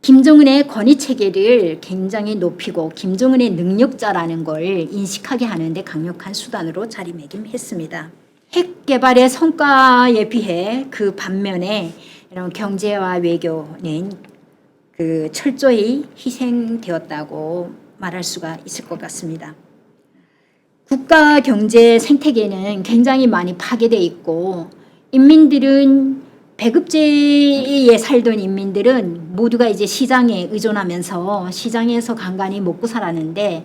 김정은의 권위 체계를 굉장히 높이고 김정은의 능력자라는 걸 인식하게 하는데 강력한 수단으로 자리매김했습니다. 핵 개발의 성과에 비해 그 반면에 이런 경제와 외교는 그 철저히 희생되었다고 말할 수가 있을 것 같습니다. 국가 경제 생태계는 굉장히 많이 파괴되어 있고 인민들은 배급제에 살던 인민들은 모두가 이제 시장에 의존하면서 시장에서 간간히 먹고 살았는데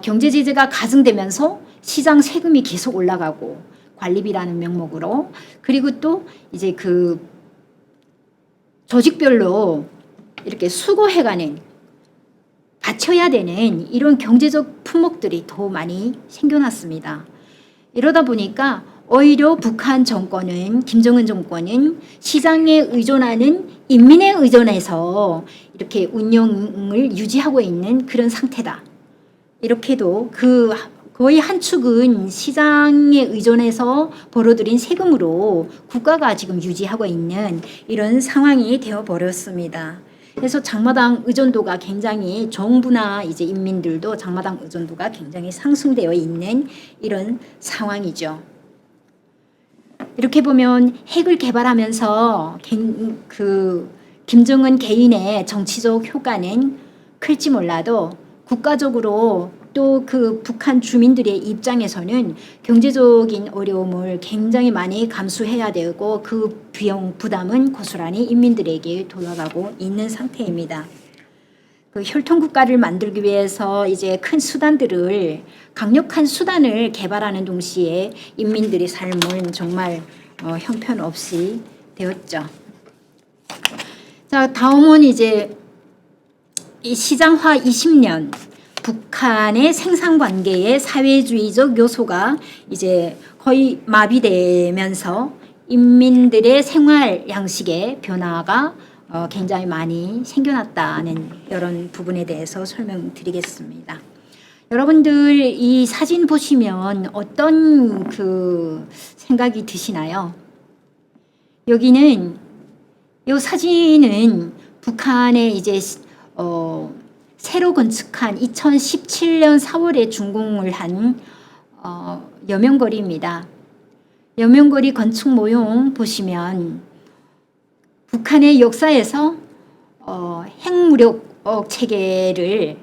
경제 제재가 가중되면서 시장 세금이 계속 올라가고 관리비라는 명목으로 그리고 또 이제 그 조직별로 이렇게 수거해가는 바쳐야 되는 이런 경제적 품목들이 더 많이 생겨났습니다. 이러다 보니까 오히려 북한 정권은 김정은 정권은 시장에 의존하는 인민에 의존해서 이렇게 운영을 유지하고 있는 그런 상태다. 이렇게도 거의 한 축은 시장에 의존해서 벌어들인 세금으로 국가가 지금 유지하고 있는 이런 상황이 되어버렸습니다. 그래서 장마당 의존도가 굉장히 정부나 이제 인민들도 장마당 의존도가 굉장히 상승되어 있는 이런 상황이죠. 이렇게 보면 핵을 개발하면서 김정은 개인의 정치적 효과는 클지 몰라도 국가적으로 또 그 북한 주민들의 입장에서는 경제적인 어려움을 굉장히 많이 감수해야 되고 그 비용 부담은 고스란히 인민들에게 돌아가고 있는 상태입니다. 그 혈통 국가를 만들기 위해서 이제 큰 수단들을 강력한 수단을 개발하는 동시에 인민들의 삶은 정말 형편없이 되었죠. 자, 다음은 이제 이 시장화 20년 북한의 생산 관계의 사회주의적 요소가 이제 거의 마비되면서 인민들의 생활 양식의 변화가 굉장히 많이 생겨났다는 이런 부분에 대해서 설명드리겠습니다. 여러분들 이 사진 보시면 어떤 그 생각이 드시나요? 여기는 이 사진은 북한의 이제 새로 건축한 2017년 4월에 준공을 한 여명거리입니다. 여명거리 건축 모형 보시면 북한의 역사에서 핵무력 체계를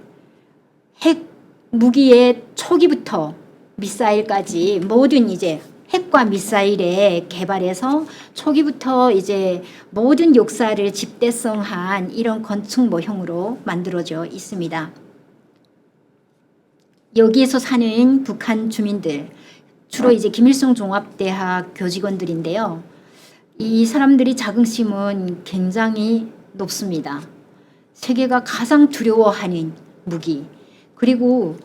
핵 무기의 초기부터 미사일까지 모든 이제 핵과 미사일의 개발에서 초기부터 이제 모든 역사를 집대성한 이런 건축 모형으로 만들어져 있습니다. 여기에서 사는 북한 주민들 주로 이제 김일성 종합대학 교직원들인데요. 이 사람들이 자긍심은 굉장히 높습니다. 세계가 가장 두려워하는 무기 그리고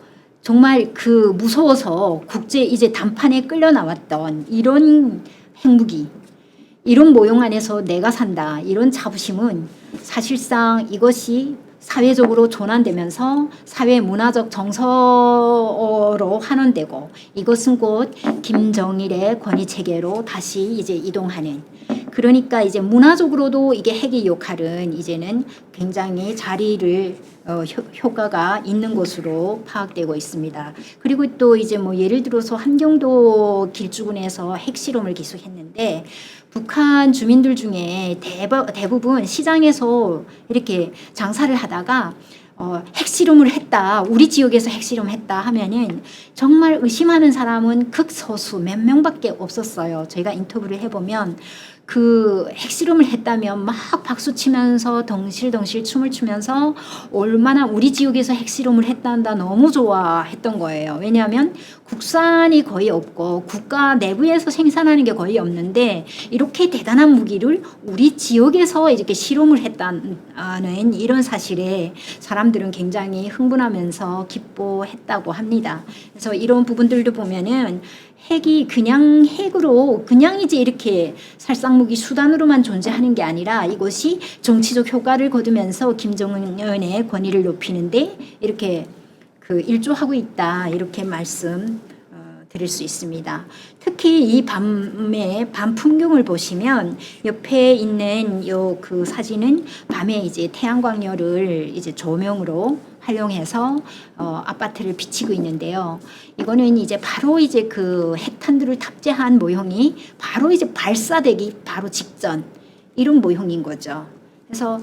정말 그 무서워서 국제 이제 담판에 끌려 나왔던 이런 핵무기 이런 모형 안에서 내가 산다 이런 자부심은 사실상 이것이 사회적으로 전환되면서 사회 문화적 정서로 환원되고 이것은 곧 김정일의 권위 체계로 다시 이제 이동하는 그러니까 이제 문화적으로도 이게 핵의 역할은 이제는 굉장히 자리를 효과가 있는 것으로 파악되고 있습니다. 그리고 또 이제 뭐 예를 들어서 한경도 길주군에서 핵실험을 계속했는데 북한 주민들 중에 대부분 시장에서 이렇게 장사를 하다가 핵실험을 했다, 우리 지역에서 핵실험했다 하면은 정말 의심하는 사람은 극소수 몇 명밖에 없었어요. 저희가 인터뷰를 해보면 그 핵실험을 했다면 막 박수 치면서 덩실덩실 춤을 추면서 얼마나 우리 지역에서 핵실험을 했단다 너무 좋아했던 거예요. 왜냐하면 국산이 거의 없고 국가 내부에서 생산하는 게 거의 없는데 이렇게 대단한 무기를 우리 지역에서 이렇게 실험을 했다는 이런 사실에 사람들은 굉장히 흥분하면서 기뻐했다고 합니다. 그래서 이런 부분들도 보면은 핵이 그냥 핵으로 그냥 이제 이렇게 살상무기 수단으로만 존재하는 게 아니라 이것이 정치적 효과를 거두면서 김정은의 권위를 높이는데 이렇게 일조하고 있다 이렇게 말씀 드릴 수 있습니다. 특히 이 밤의 밤 풍경을 보시면 옆에 있는 그 사진은 밤에 이제 태양광열을 이제 조명으로 활용해서 아파트를 비치고 있는데요. 이거는 이제 바로 이제 그 핵탄두를 탑재한 모형이 바로 이제 발사되기 바로 직전 이런 모형인 거죠. 그래서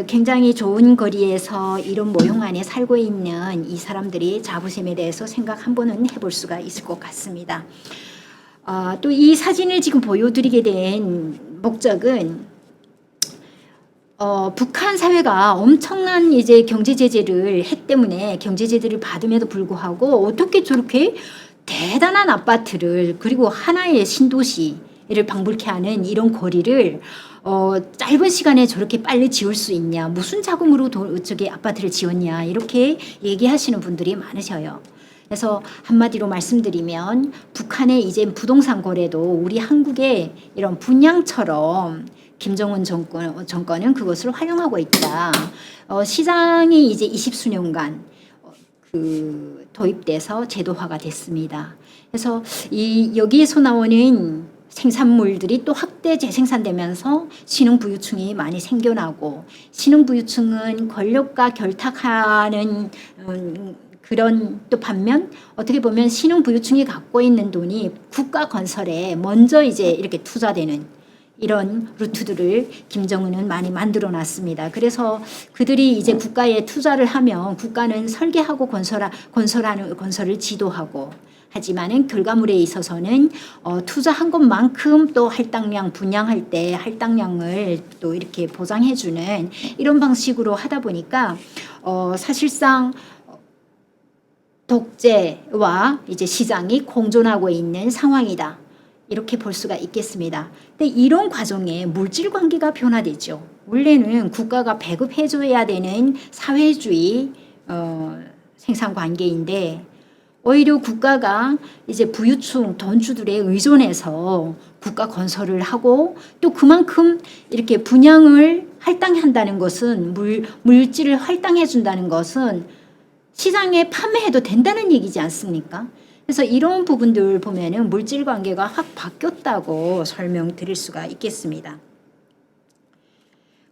굉장히 좋은 거리에서 이런 모형 안에 살고 있는 이 사람들이 자부심에 대해서 생각 한 번은 해볼 수가 있을 것 같습니다. 또 이 사진을 지금 보여드리게 된 목적은 북한 사회가 엄청난 이제 경제 제재를 핵 때문에 경제 제재를 받음에도 불구하고 어떻게 저렇게 대단한 아파트를 그리고 하나의 신도시를 방불케 하는 이런 거리를 짧은 시간에 저렇게 빨리 지을 수 있냐, 무슨 자금으로 저기 아파트를 지었냐 이렇게 얘기하시는 분들이 많으셔요. 그래서 한마디로 말씀드리면 북한의 이제 부동산 거래도 우리 한국의 이런 분양처럼 김정은 정권은 그것을 활용하고 있다. 시장이 이제 20수년간 도입돼서 제도화가 됐습니다. 그래서 여기에서 나오는 생산물들이 또 확대 재생산되면서 신흥부유층이 많이 생겨나고 신흥부유층은 권력과 결탁하는 그런 또 반면 어떻게 보면 신흥부유층이 갖고 있는 돈이 국가 건설에 먼저 이제 이렇게 투자되는 이런 루트들을 김정은은 많이 만들어 놨습니다. 그래서 그들이 이제 국가에 투자를 하면 국가는 설계하고 건설을 지도하고 하지만은 결과물에 있어서는 투자한 것만큼 또 할당량 분양할 때 할당량을 또 이렇게 보장해주는 이런 방식으로 하다 보니까 사실상 독재와 이제 시장이 공존하고 있는 상황이다. 이렇게 볼 수가 있겠습니다. 근데 이런 과정에 물질 관계가 변화되죠. 원래는 국가가 배급해줘야 되는 사회주의 생산 관계인데 오히려 국가가 이제 부유층 돈주들에 의존해서 국가 건설을 하고 또 그만큼 이렇게 분양을 할당한다는 것은 물질을 할당해 준다는 것은 시장에 판매해도 된다는 얘기지 않습니까? 그래서 이런 부분들 보면은 물질 관계가 확 바뀌었다고 설명드릴 수가 있겠습니다.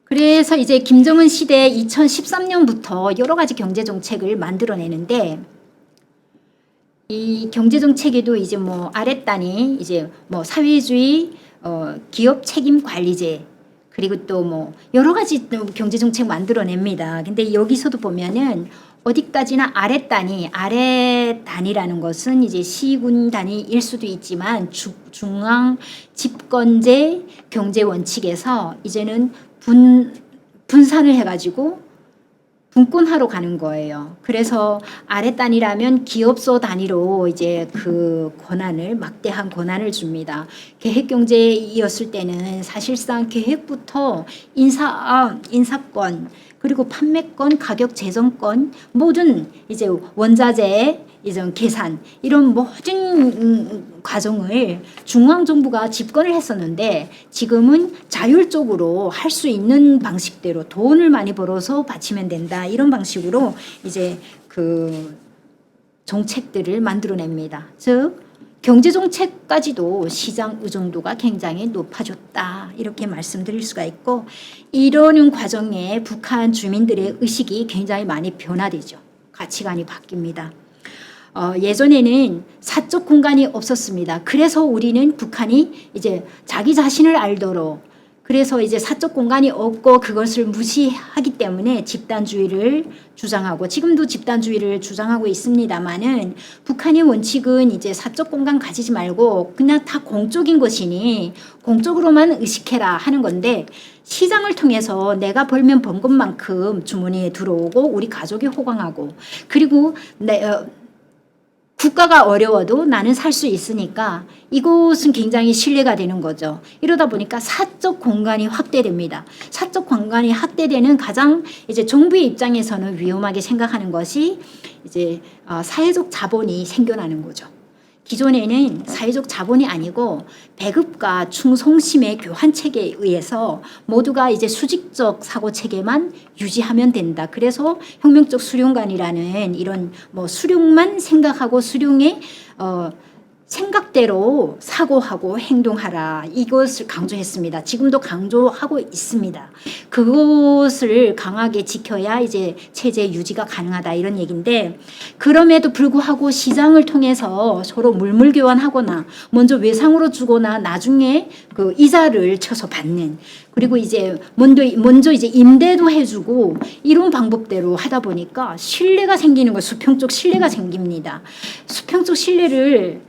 그래서 이제 김정은 시대 2013년부터 여러 가지 경제 정책을 만들어내는데 이 경제 정책에도 이제 뭐 아랫단이 이제 뭐 사회주의 기업 책임 관리제 그리고 또 뭐 여러 가지 경제 정책 만들어냅니다. 근데 여기서도 보면은 어디까지나 아랫단이라는 것은 이제 시군 단위일 수도 있지만 중앙 집권제 경제 원칙에서 이제는 분산을 해가지고 분권하러 가는 거예요. 그래서 아랫단이라면 기업소 단위로 이제 그 권한을 막대한 권한을 줍니다. 계획경제였을 때는 사실상 계획부터 인사권 그리고 판매권, 가격 재정권 모든 이제 원자재 이전 계산 이런 모든 과정을 중앙정부가 집권을 했었는데 지금은 자율적으로 할 수 있는 방식대로 돈을 많이 벌어서 바치면 된다 이런 방식으로 이제 그 정책들을 만들어냅니다. 즉 경제정책까지도 시장 의존도가 굉장히 높아졌다 이렇게 말씀드릴 수가 있고 이러는 과정에 북한 주민들의 의식이 굉장히 많이 변화되죠. 가치관이 바뀝니다. 예전에는 사적 공간이 없었습니다. 그래서 우리는 북한이 이제 자기 자신을 알도록 그래서 이제 사적 공간이 없고 그것을 무시하기 때문에 집단주의를 주장하고 지금도 집단주의를 주장하고 있습니다만은 북한의 원칙은 이제 사적 공간 가지지 말고 그냥 다 공적인 것이니 공적으로만 의식해라 하는 건데 시장을 통해서 내가 벌면 번 것만큼 주머니에 들어오고 우리 가족이 호강하고 그리고 국가가 어려워도 나는 살 수 있으니까 이곳은 굉장히 신뢰가 되는 거죠. 이러다 보니까 사적 공간이 확대됩니다. 사적 공간이 확대되는 가장 이제 정부의 입장에서는 위험하게 생각하는 것이 이제 사회적 자본이 생겨나는 거죠. 기존에는 사회적 자본이 아니고 배급과 충성심의 교환 체계에 의해서 모두가 이제 수직적 사고 체계만 유지하면 된다. 그래서 혁명적 수령관이라는 이런 뭐 수령만 생각하고 수령의 생각대로 사고하고 행동하라 이것을 강조했습니다. 지금도 강조하고 있습니다. 그것을 강하게 지켜야 이제 체제 유지가 가능하다 이런 얘기인데 그럼에도 불구하고 시장을 통해서 서로 물물 교환하거나 먼저 외상으로 주거나 나중에 그 이자를 쳐서 받는 그리고 이제 먼저 이제 임대도 해주고 이런 방법대로 하다 보니까 신뢰가 생기는 거예요. 수평적 신뢰가 생깁니다. 수평적 신뢰를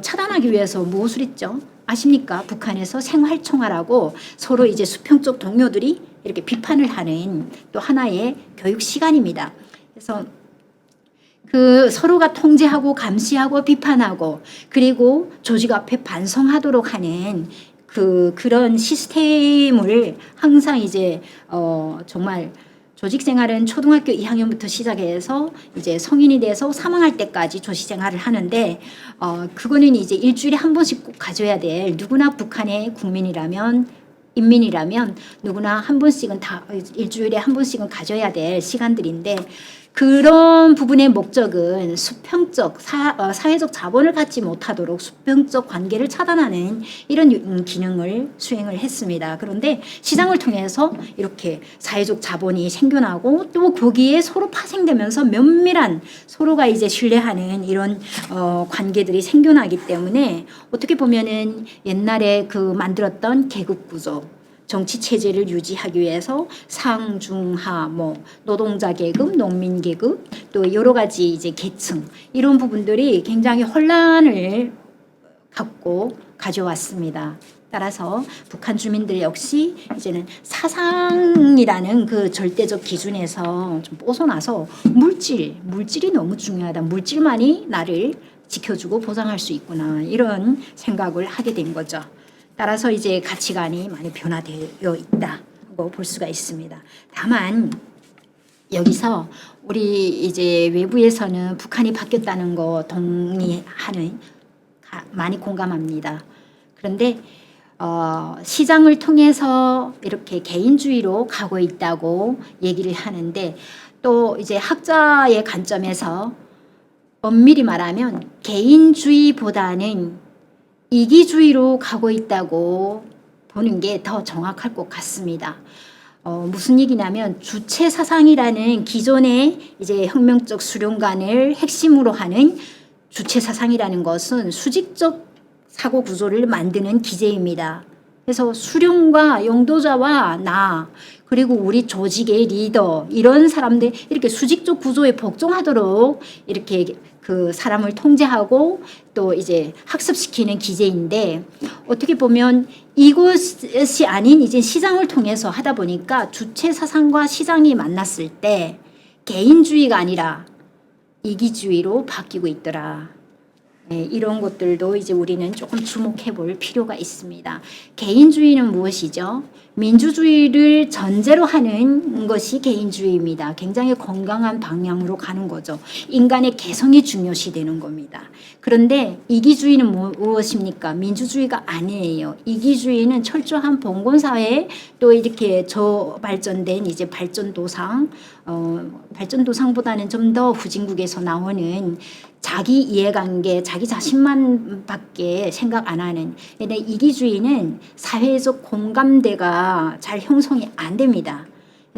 차단하기 위해서 무엇을 했죠? 아십니까? 북한에서 생활총화라고 서로 이제 수평적 동료들이 이렇게 비판을 하는 또 하나의 교육 시간입니다. 그래서 그 서로가 통제하고 감시하고 비판하고 그리고 조직 앞에 반성하도록 하는 그런 시스템을 항상 이제 정말 조직 생활은 초등학교 2학년부터 시작해서 이제 성인이 돼서 사망할 때까지 조직 생활을 하는데 그거는 이제 일주일에 한 번씩 꼭 가져야 될 누구나 북한의 국민이라면 인민이라면 누구나 한 번씩은 다 일주일에 한 번씩은 가져야 될 시간들인데 그런 부분의 목적은 수평적 사회적 자본을 갖지 못하도록 수평적 관계를 차단하는 이런 기능을 수행을 했습니다. 그런데 시장을 통해서 이렇게 사회적 자본이 생겨나고 또 거기에 서로 파생되면서 면밀한 서로가 이제 신뢰하는 이런 관계들이 생겨나기 때문에 어떻게 보면은 옛날에 그 만들었던 계급 구조 정치 체제를 유지하기 위해서 상중하 뭐 노동자 계급, 농민 계급 또 여러 가지 이제 계층 이런 부분들이 굉장히 혼란을 갖고 가져왔습니다. 따라서 북한 주민들 역시 이제는 사상이라는 그 절대적 기준에서 좀 벗어나서 물질이 너무 중요하다. 물질만이 나를 지켜주고 보장할 수 있구나. 이런 생각을 하게 된 거죠. 따라서 이제 가치관이 많이 변화되어 있다고 볼 수가 있습니다. 다만 여기서 우리 이제 외부에서는 북한이 바뀌었다는 거 동의하는 많이 공감합니다. 그런데 시장을 통해서 이렇게 개인주의로 가고 있다고 얘기를 하는데 또 이제 학자의 관점에서 엄밀히 말하면 개인주의보다는 이기주의로 가고 있다고 보는 게 더 정확할 것 같습니다. 무슨 얘기냐면 주체 사상이라는 기존의 이제 혁명적 수령관을 핵심으로 하는 주체 사상이라는 것은 수직적 사고 구조를 만드는 기제입니다. 그래서 수령과 영도자와 나 그리고 우리 조직의 리더 이런 사람들 이렇게 수직적 구조에 복종하도록 이렇게 그 사람을 통제하고 또 이제 학습시키는 기제인데 어떻게 보면 이것이 아닌 이제 시장을 통해서 하다 보니까 주체 사상과 시장이 만났을 때 개인주의가 아니라 이기주의로 바뀌고 있더라. 네, 이런 것들도 이제 우리는 조금 주목해 볼 필요가 있습니다. 개인주의는 무엇이죠? 민주주의를 전제로 하는 것이 개인주의입니다. 굉장히 건강한 방향으로 가는 거죠. 인간의 개성이 중요시 되는 겁니다. 그런데 이기주의는 무엇입니까? 민주주의가 아니에요. 이기주의는 철저한 봉건사회에 또 이렇게 저발전된 이제 발전도상, 발전도상보다는 좀 더 후진국에서 나오는 자기 이해관계, 자기 자신만 밖에 생각 안 하는. 근데 이기주의는 사회적 공감대가 잘 형성이 안 됩니다.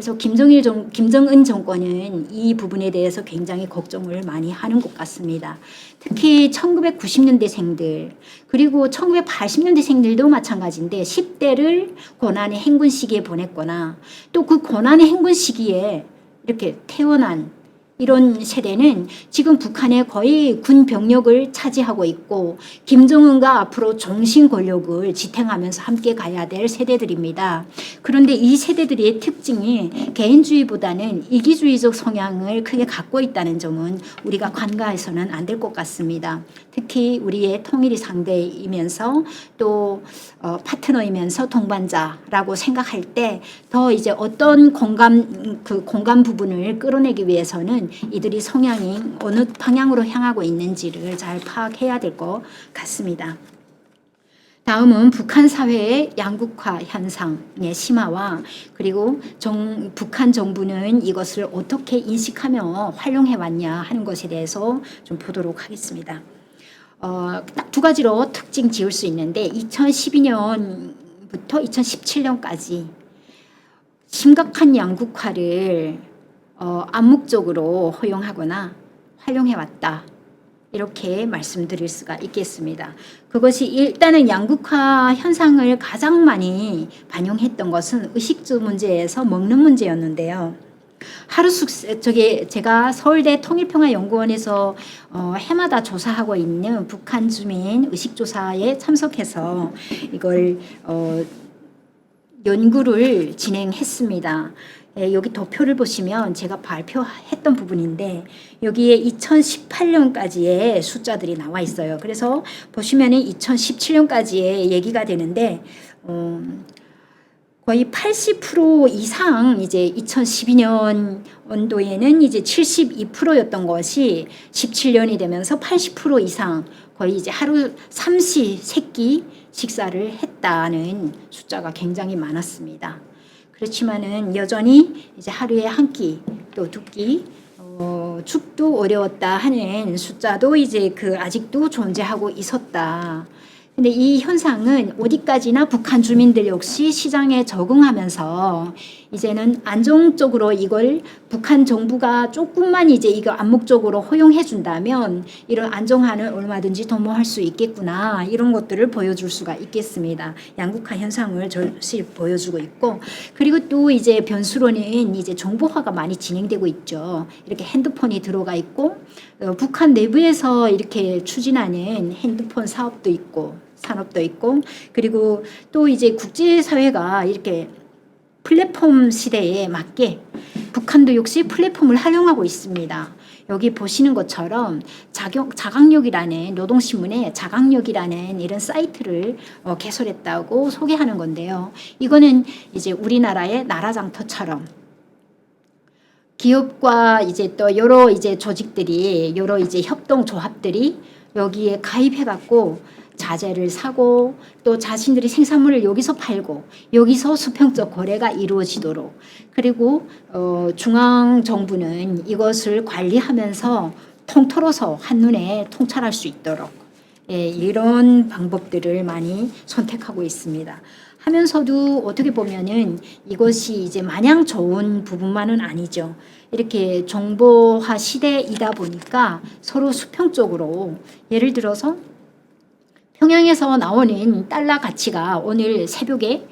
그래서 김정은 정권은 이 부분에 대해서 굉장히 걱정을 많이 하는 것 같습니다. 특히 1990년대생들 그리고 1980년대생들도 마찬가지인데 10대를 고난의 행군 시기에 보냈거나 또 그 고난의 행군 시기에 이렇게 태어난 이런 세대는 지금 북한의 거의 군 병력을 차지하고 있고 김정은과 앞으로 종신 권력을 지탱하면서 함께 가야 될 세대들입니다. 그런데 이 세대들의 특징이 개인주의보다는 이기주의적 성향을 크게 갖고 있다는 점은 우리가 간과해서는 안 될 것 같습니다. 특히 우리의 통일이 상대이면서 또 파트너이면서 동반자라고 생각할 때 더 이제 어떤 공감 부분을 끌어내기 위해서는 이들이 성향이 어느 방향으로 향하고 있는지를 잘 파악해야 될 것 같습니다. 다음은 북한 사회의 양극화 현상의 심화와 그리고 북한 정부는 이것을 어떻게 인식하며 활용해 왔냐 하는 것에 대해서 좀 보도록 하겠습니다. 딱 두 가지로 특징 지을 수 있는데 2012년부터 2017년까지 심각한 양극화를 암묵적으로 허용하거나 활용해왔다. 이렇게 말씀드릴 수가 있겠습니다. 그것이 일단은 양극화 현상을 가장 많이 반영했던 것은 의식주 문제에서 먹는 문제였는데요. 제가 서울대 통일평화연구원에서 해마다 조사하고 있는 북한 주민 의식조사에 참석해서 이걸 연구를 진행했습니다. 여기 도표를 보시면 제가 발표했던 부분인데 여기에 2018년까지의 숫자들이 나와 있어요. 그래서 보시면은 2017년까지의 얘기가 되는데 거의 80% 이상 이제 2012년 원도에는 이제 72%였던 것이 17년이 되면서 80% 이상 거의 이제 하루 3끼 식사를 했다는 숫자가 굉장히 많았습니다. 그렇지만은 여전히 이제 하루에 한 끼 또 두 끼 죽도 어려웠다 하는 숫자도 이제 아직도 존재하고 있었다. 근데 이 현상은 어디까지나 북한 주민들 역시 시장에 적응하면서 이제는 안정적으로 이걸 북한 정부가 조금만 이제 이거 암묵적으로 허용해 준다면 이런 안정화는 얼마든지 도모할 수 있겠구나 이런 것들을 보여줄 수가 있겠습니다. 양극화 현상을 절실히 보여주고 있고 그리고 또 이제 변수로는 이제 정보화가 많이 진행되고 있죠. 이렇게 핸드폰이 들어가 있고 북한 내부에서 이렇게 추진하는 핸드폰 사업도 있고 산업도 있고 그리고 또 이제 국제사회가 이렇게 플랫폼 시대에 맞게 북한도 역시 플랫폼을 활용하고 있습니다. 여기 보시는 것처럼 자강역이라는 노동신문에 자강역이라는 이런 사이트를 개설했다고 소개하는 건데요. 이거는 이제 우리나라의 나라장터처럼 기업과 이제 또 여러 이제 조직들이 여러 이제 협동조합들이 여기에 가입해갖고 자재를 사고 또 자신들이 생산물을 여기서 팔고 여기서 수평적 거래가 이루어지도록 그리고 중앙정부는 이것을 관리하면서 통틀어서 한눈에 통찰할 수 있도록 이런 방법들을 많이 선택하고 있습니다. 하면서도 어떻게 보면은 이것이 이제 마냥 좋은 부분만은 아니죠. 이렇게 정보화 시대이다 보니까 서로 수평적으로 예를 들어서 평양에서 나오는 달러 가치가 오늘 새벽에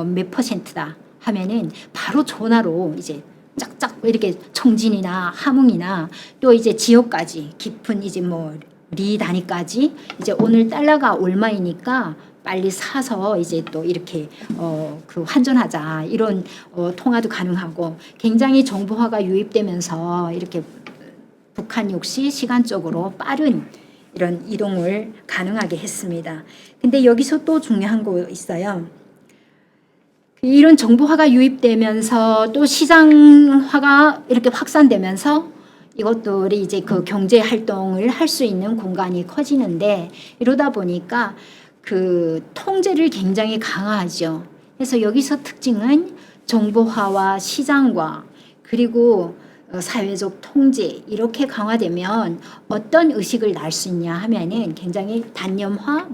몇 %다 하면은 바로 전화로 이제 짝짝 이렇게 청진이나 함흥이나 또 이제 지역까지 깊은 이제 리 단위까지 이제 오늘 달러가 얼마이니까 빨리 사서 이제 또 이렇게 환전하자 이런 통화도 가능하고 굉장히 정보화가 유입되면서 이렇게 북한 역시 시간적으로 빠른 이런 이동을 가능하게 했습니다. 근데 여기서 또 중요한 거 있어요. 이런 정보화가 유입되면서 또 시장화가 이렇게 확산되면서 이것들이 이제 경제 활동을 할 수 있는 공간이 커지는데 이러다 보니까 통제를 굉장히 강화하죠. 그래서 여기서 특징은 정보화와 시장과 그리고 사회적 통제 이렇게 강화되면 어떤 의식을 낳을 수 있냐 하면은 굉장히 단념화,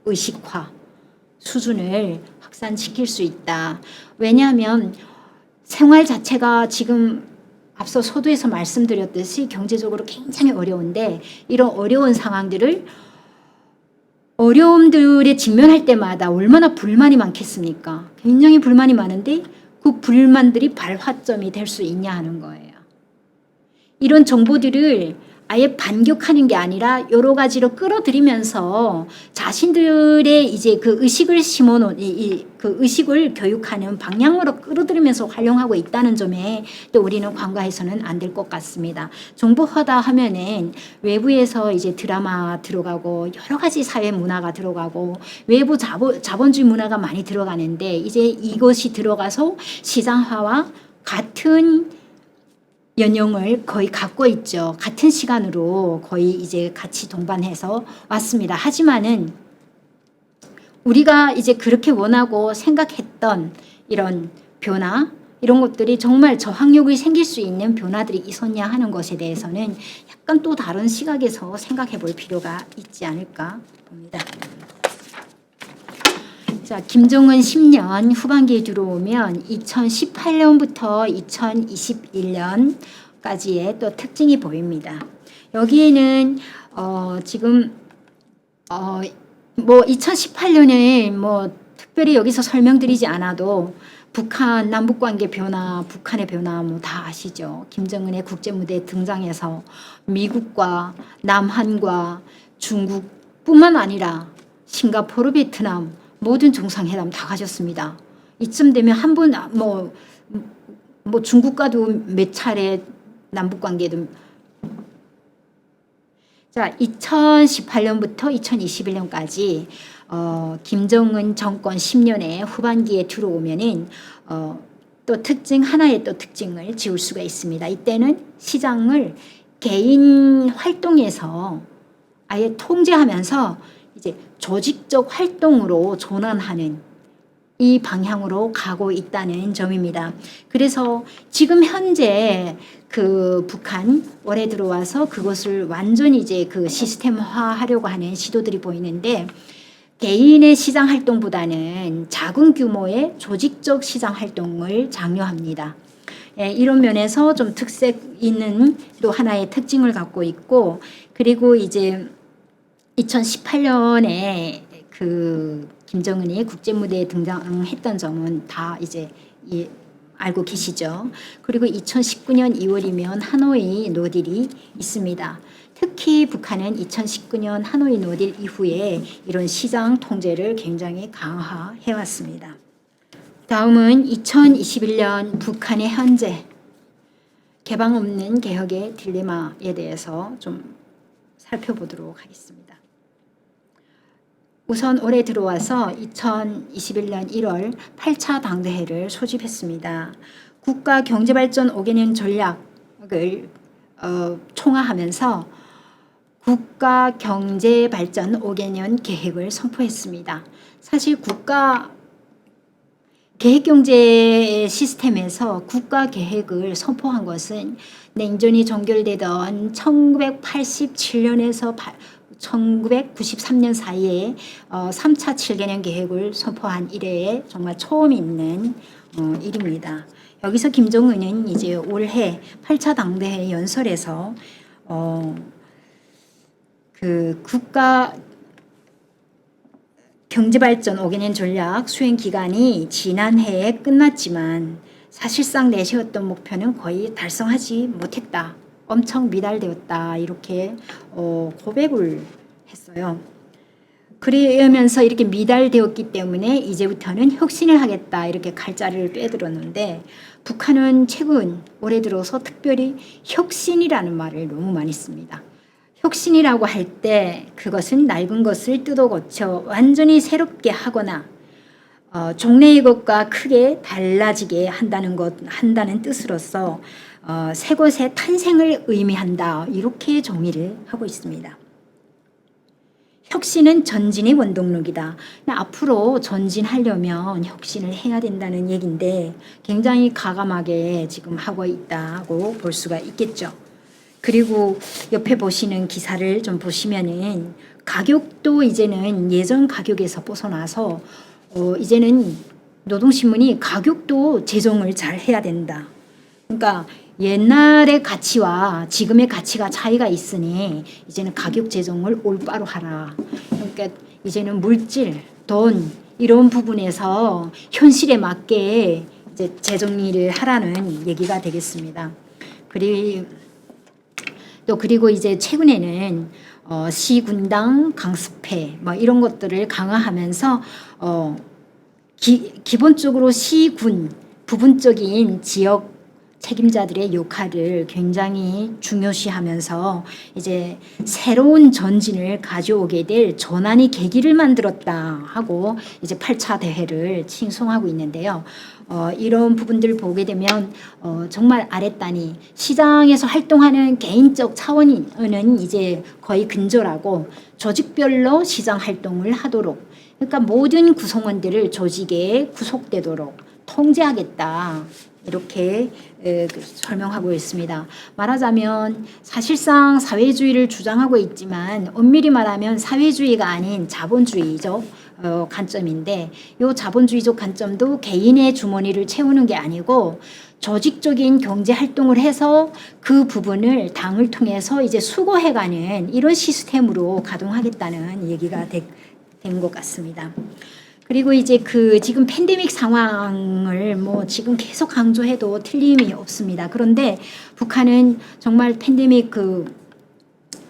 무의식화 수준을 확산시킬 수 있다. 왜냐하면 생활 자체가 지금 앞서 서두에서 말씀드렸듯이 경제적으로 굉장히 어려운데 이런 어려운 상황들을 어려움들에 직면할 때마다 얼마나 불만이 많겠습니까? 굉장히 불만이 많은데 그 불만들이 발화점이 될 수 있냐 하는 거예요. 이런 정보들을 아예 반격하는 게 아니라 여러 가지로 끌어들이면서 자신들의 이제 그 의식을 심어놓은 그 의식을 교육하는 방향으로 끌어들이면서 활용하고 있다는 점에 또 우리는 간과해서는 안 될 것 같습니다. 정보화다 하면은 외부에서 이제 드라마 들어가고 여러 가지 사회 문화가 들어가고 외부 자본주의 문화가 많이 들어가는데 이제 이것이 들어가서 시장화와 같은 연령을 거의 갖고 있죠. 같은 시간으로 거의 이제 같이 동반해서 왔습니다. 하지만은 우리가 이제 그렇게 원하고 생각했던 이런 변화, 이런 것들이 정말 저항력이 생길 수 있는 변화들이 있었냐 하는 것에 대해서는 약간 또 다른 시각에서 생각해 볼 필요가 있지 않을까 봅니다. 자, 김정은 10년 후반기에 들어오면 2018년부터 2021년까지의 또 특징이 보입니다. 여기에는 지금 뭐 2018년에 뭐 특별히 여기서 설명드리지 않아도 북한 남북관계 변화, 북한의 변화 뭐 다 아시죠. 김정은의 국제무대에 등장해서 미국과 남한과 중국뿐만 아니라 싱가포르, 베트남 모든 정상회담 다 가졌습니다. 이쯤 되면 한 번 뭐 중국과도 몇 차례 남북관계도. 자, 2018년부터 2021년까지 김정은 정권 10년의 후반기에 들어오면은 또 하나의 또 특징을 지울 수가 있습니다. 이때는 시장을 개인 활동에서 아예 통제하면서 이제 조직적 활동으로 전환하는 이 방향으로 가고 있다는 점입니다. 그래서 지금 현재 그 북한 올해 들어와서 그것을 완전히 이제 그 시스템화하려고 하는 시도들이 보이는데 개인의 시장 활동보다는 작은 규모의 조직적 시장 활동을 장려합니다. 예, 이런 면에서 좀 특색 있는 또 하나의 특징을 갖고 있고 그리고 이제 2018년에 그 김정은이 국제무대에 등장했던 점은 다 이제 알고 계시죠. 그리고 2019년 2월이면 하노이 노딜이 있습니다. 특히 북한은 2019년 하노이 노딜 이후에 이런 시장 통제를 굉장히 강화해왔습니다. 다음은 2021년 북한의 현재 개방 없는 개혁의 딜레마에 대해서 좀 살펴보도록 하겠습니다. 우선 올해 들어와서 2021년 1월 8차 당대회를 소집했습니다. 국가 경제발전 5개년 전략을 총화하면서 국가 경제발전 5개년 계획을 선포했습니다. 사실 국가 계획경제 시스템에서 국가 계획을 선포한 것은 냉전이 종결되던 1987년에서 1993년 사이에 3차 7개년 계획을 선포한 이래에 정말 처음 있는 일입니다. 여기서 김정은은 이제 올해 8차 당대회 연설에서 그 국가 경제발전 5개년 전략 수행 기간이 지난해에 끝났지만 사실상 내세웠던 목표는 거의 달성하지 못했다. 엄청 미달되었다. 이렇게 고백을 했어요. 그러면서 이렇게 미달되었기 때문에 이제부터는 혁신을 하겠다. 이렇게 칼자루를 빼들었는데 북한은 최근 올해 들어서 특별히 혁신이라는 말을 너무 많이 씁니다. 혁신이라고 할 때 그것은 낡은 것을 뜯어 고쳐 완전히 새롭게 하거나 종래의 것과 크게 달라지게 한다는 뜻으로서 새 것의 탄생을 의미한다. 이렇게 정의를 하고 있습니다. 혁신은 전진의 원동력이다. 앞으로 전진하려면 혁신을 해야 된다는 얘기인데 굉장히 가감하게 지금 하고 있다고 볼 수가 있겠죠. 그리고 옆에 보시는 기사를 좀 보시면은 가격도 이제는 예전 가격에서 벗어나서 이제는 노동신문이 가격도 제정을 잘 해야 된다. 그러니까 옛날의 가치와 지금의 가치가 차이가 있으니 이제는 가격 제정을 올바로 하라. 그러니까 이제는 물질, 돈 이런 부분에서 현실에 맞게 이제 재정리를 하라는 얘기가 되겠습니다. 그리고 이제 최근에는 시군당 강습회 뭐 이런 것들을 강화하면서 기본적으로 시군 부분적인 지역 책임자들의 역할을 굉장히 중요시하면서 이제 새로운 전진을 가져오게 될 전환의 계기를 만들었다 하고 이제 8차 대회를 칭송하고 있는데요. 이런 부분들을 보게 되면 정말 아랫단이 시장에서 활동하는 개인적 차원은 이제 거의 근절하고 조직별로 시장 활동을 하도록, 그러니까 모든 구성원들을 조직에 구속되도록 통제하겠다. 이렇게 설명하고 있습니다. 말하자면 사실상 사회주의를 주장하고 있지만 엄밀히 말하면 사회주의가 아닌 자본주의적 관점인데, 이 자본주의적 관점도 개인의 주머니를 채우는 게 아니고 조직적인 경제 활동을 해서 그 부분을 당을 통해서 이제 수거해가는 이런 시스템으로 가동하겠다는 얘기가 된 것 같습니다. 그리고 이제 지금 팬데믹 상황을 뭐 지금 계속 강조해도 틀림이 없습니다. 그런데 북한은 정말 팬데믹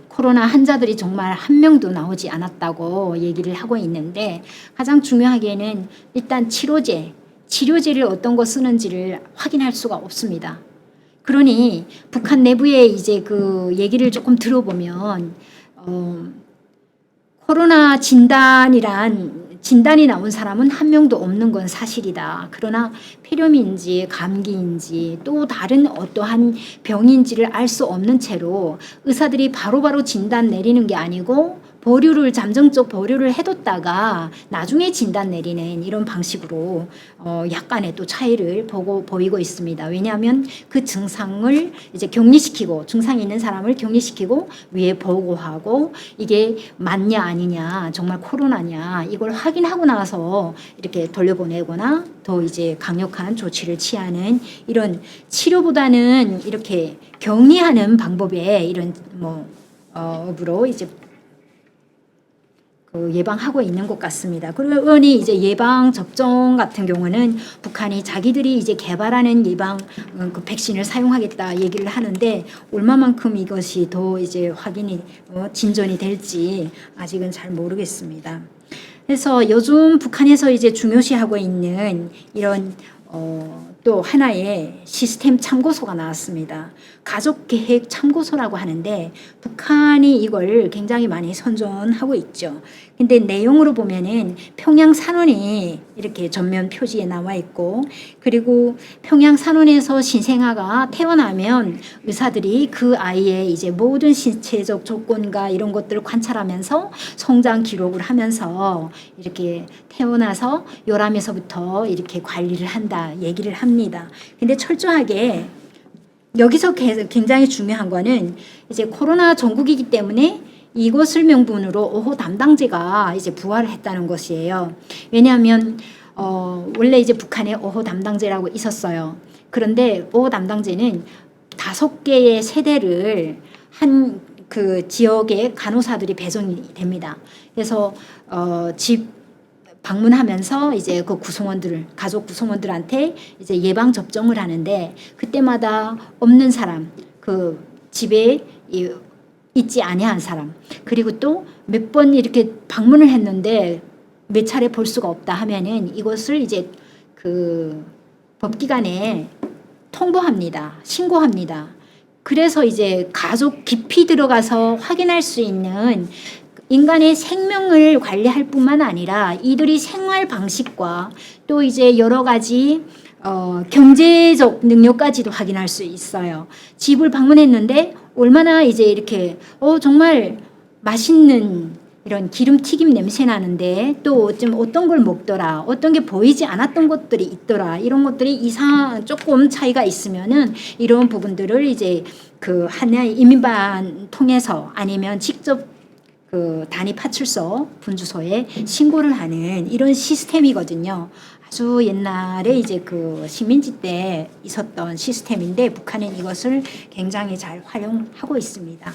코로나 환자들이 정말 한 명도 나오지 않았다고 얘기를 하고 있는데, 가장 중요하게는 일단 치료제를 어떤 거 쓰는지를 확인할 수가 없습니다. 그러니 북한 내부에 이제 얘기를 조금 들어보면 코로나 진단이 나온 사람은 한 명도 없는 건 사실이다. 그러나 폐렴인지 감기인지 또 다른 어떠한 병인지를 알 수 없는 채로 의사들이 바로바로 진단 내리는 게 아니고 잠정적 보류를 해뒀다가 나중에 진단 내리는 이런 방식으로 약간의 또 차이를 보이고 있습니다. 왜냐하면 그 증상을 이제 증상이 있는 사람을 격리시키고 위에 보고하고 이게 맞냐 아니냐, 정말 코로나냐 이걸 확인하고 나서 이렇게 돌려보내거나 더 이제 강력한 조치를 취하는, 이런 치료보다는 이렇게 격리하는 방법의 이런 업으로 이제 예방하고 있는 것 같습니다. 그러니 이제 예방 접종 같은 경우는 북한이 자기들이 이제 개발하는 예방 백신을 사용하겠다 얘기를 하는데, 얼마만큼 이것이 더 이제 진전이 될지 아직은 잘 모르겠습니다. 그래서 요즘 북한에서 이제 중요시하고 있는 이런 또 하나의 시스템 참고서가 나왔습니다. 가족계획 참고서라고 하는데 북한이 이걸 굉장히 많이 선전하고 있죠. 근데 내용으로 보면은 평양 산원이 이렇게 전면 표지에 나와 있고, 그리고 평양 산원에서 신생아가 태어나면 의사들이 그 아이의 이제 모든 신체적 조건과 이런 것들을 관찰하면서 성장 기록을 하면서 이렇게 태어나서 요람에서부터 이렇게 관리를 한다 얘기를 합니다. 근데 철저하게 여기서 굉장히 중요한 거는 이제 코로나 전국이기 때문에 이것을 명분으로 5호 담당제가 이제 부활을 했다는 것이에요. 왜냐하면 원래 이제 북한에 5호 담당제라고 있었어요. 그런데 5호 담당제는 5개의 세대를 한 지역의 간호사들이 배정이 됩니다. 그래서 집 방문하면서 이제 가족 구성원들한테 이제 예방 접종을 하는데, 그때마다 없는 사람, 집에 있지 아니한 사람, 그리고 또 몇 번 이렇게 방문을 했는데 몇 차례 볼 수가 없다 하면은 이것을 이제 법기관에 통보합니다. 신고합니다. 그래서 이제 가족 깊이 들어가서 확인할 수 있는 인간의 생명을 관리할 뿐만 아니라 이들이 생활 방식과 또 이제 여러 가지 경제적 능력까지도 확인할 수 있어요. 집을 방문했는데 얼마나 이제 이렇게 정말 맛있는 이런 기름튀김 냄새 나는데 또 좀 어떤 걸 먹더라, 어떤 게 보이지 않았던 것들이 있더라, 이런 것들이 조금 차이가 있으면은 이런 부분들을 이제 하나의 이민반 통해서 아니면 직접 그 단위 파출소 분주소에 신고를 하는 이런 시스템이거든요. 아주 옛날에 이제 그 식민지 때 있었던 시스템인데 북한은 이것을 굉장히 잘 활용하고 있습니다.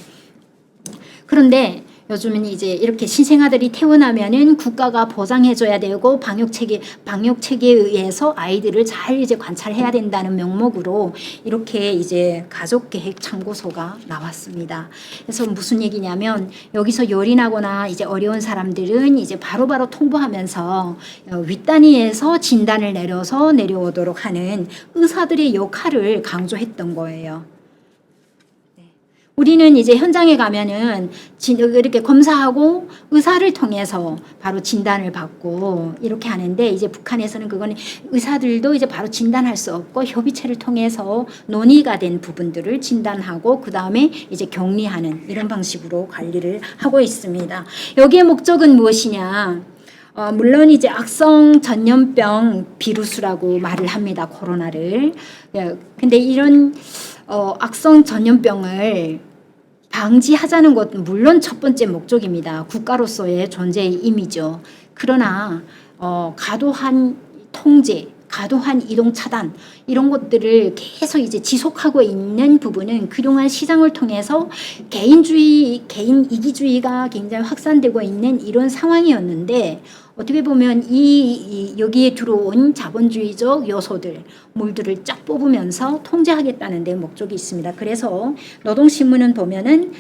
그런데 요즘은 이제 이렇게 신생아들이 태어나면은 국가가 보장해줘야 되고 방역체계에 의해서 아이들을 잘 이제 관찰해야 된다는 명목으로 이렇게 이제 가족계획 참고서가 나왔습니다. 그래서 무슨 얘기냐면 여기서 열이 나거나 이제 어려운 사람들은 이제 바로바로 통보하면서 윗단위에서 진단을 내려서 내려오도록 하는 의사들의 역할을 강조했던 거예요. 우리는 이제 현장에 가면은 이렇게 검사하고 의사를 통해서 바로 진단을 받고 이렇게 하는데 이제 북한에서는 그거는 의사들도 이제 바로 진단할 수 없고 협의체를 통해서 논의가 된 부분들을 진단하고 그 다음에 이제 격리하는 이런 방식으로 관리를 하고 있습니다. 여기의 목적은 무엇이냐? 물론 이제 악성 전염병 비루스라고 말을 합니다. 코로나를. 근데 이런 악성 전염병을 방지하자는 것은 물론 첫 번째 목적입니다. 국가로서의 존재의 의미죠. 그러나 과도한 통제, 과도한 이동 차단 이런 것들을 계속 이제 지속하고 있는 부분은 그동안 시장을 통해서 개인주의, 개인 이기주의가 굉장히 확산되고 있는 이런 상황이었는데 어떻게 보면 여기에 들어온 자본주의적 요소들, 물들을 쫙 뽑으면서 통제하겠다는 데 목적이 있습니다. 그래서 노동신문은 보면은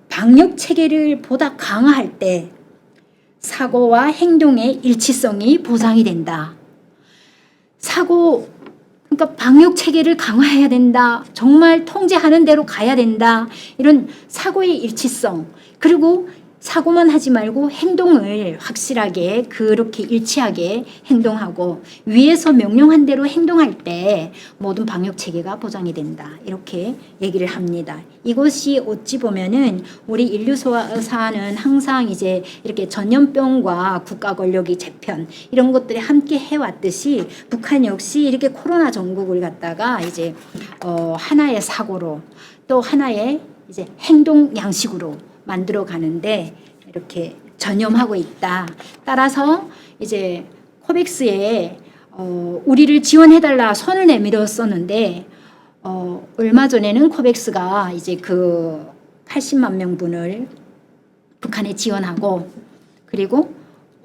방역 체계를 보다 강화할 때 사고와 행동의 일치성이 보장이 된다. 그러니까 방역 체계를 강화해야 된다. 정말 통제하는 대로 가야 된다. 이런 사고의 일치성 그리고 사고만 하지 말고 행동을 확실하게 그렇게 일치하게 행동하고 위에서 명령한 대로 행동할 때 모든 방역 체계가 보장이 된다. 이렇게 얘기를 합니다. 이것이 어찌 보면은 우리 인류사는 항상 이제 이렇게 전염병과 국가 권력의 재편 이런 것들이 함께 해왔듯이 북한 역시 이렇게 코로나 전국을 갖다가 이제 하나의 사고로 또 하나의 이제 행동 양식으로 만들어 가는데 이렇게 전념하고 있다. 따라서 이제 코백스에 우리를 지원해달라 손을 내밀었었는데 얼마 전에는 코백스가 이제 그 80만 명분을 북한에 지원하고 그리고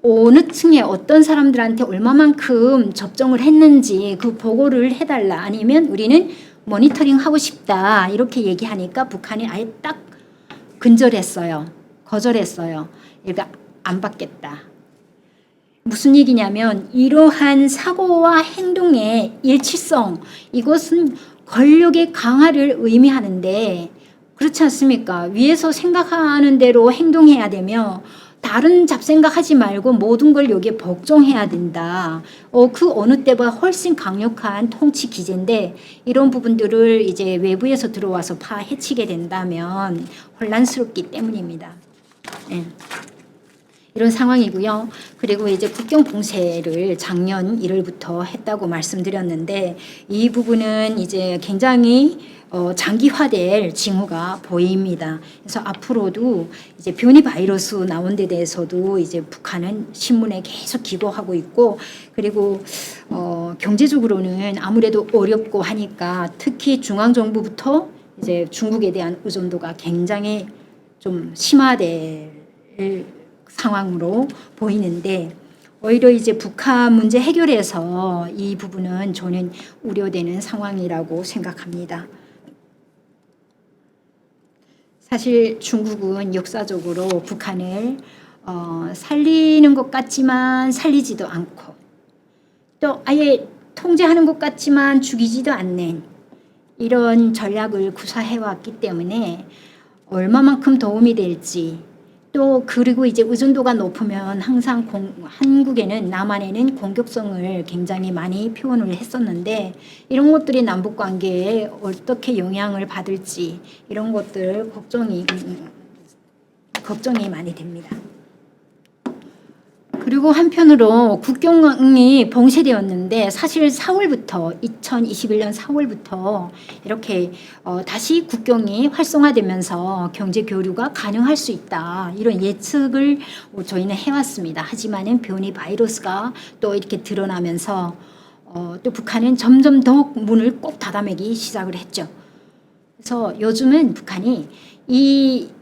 어느 층에 어떤 사람들한테 얼마만큼 접종을 했는지 그 보고를 해달라 아니면 우리는 모니터링 하고 싶다 이렇게 얘기하니까 북한이 아예 딱 거절했어요. 그러니까 안 받겠다. 무슨 얘기냐면 이러한 사고와 행동의 일치성 이것은 권력의 강화를 의미하는데 그렇지 않습니까? 위에서 생각하는 대로 행동해야 되며 다른 잡생각하지 말고 모든 걸 여기에 복종해야 된다. 그 어느 때보다 훨씬 강력한 통치 기제인데 이런 부분들을 이제 외부에서 들어와서 파헤치게 된다면 혼란스럽기 때문입니다. 네. 이런 상황이고요. 그리고 이제 국경 봉쇄를 작년 1월부터 했다고 말씀드렸는데 이 부분은 이제 굉장히 장기화될 징후가 보입니다. 그래서 앞으로도 이제 변이 바이러스 나온 데 대해서도 이제 북한은 신문에 계속 기고하고 있고 그리고 경제적으로는 아무래도 어렵고 하니까 특히 중앙정부부터 이제 중국에 대한 의존도가 굉장히 좀 심화될 상황으로 보이는데 오히려 이제 북한 문제 해결에서 이 부분은 저는 우려되는 상황이라고 생각합니다. 사실 중국은 역사적으로 북한을 살리는 것 같지만 살리지도 않고 또 아예 통제하는 것 같지만 죽이지도 않는 이런 전략을 구사해왔기 때문에 얼마만큼 도움이 될지 또 그리고 이제 의존도가 높으면 항상 한국에는 남한에는 공격성을 굉장히 많이 표현을 했었는데 이런 것들이 남북 관계에 어떻게 영향을 받을지 이런 것들 걱정이 많이 됩니다. 그리고 한편으로 국경이 봉쇄되었는데 사실 4월부터 2021년 4월부터 이렇게 다시 국경이 활성화되면서 경제 교류가 가능할 수 있다. 이런 예측을 저희는 해왔습니다. 하지만은 변이 바이러스가 또 이렇게 드러나면서 또 북한은 점점 더욱 문을 꼭 닫아매기 시작을 했죠. 그래서 요즘은 북한이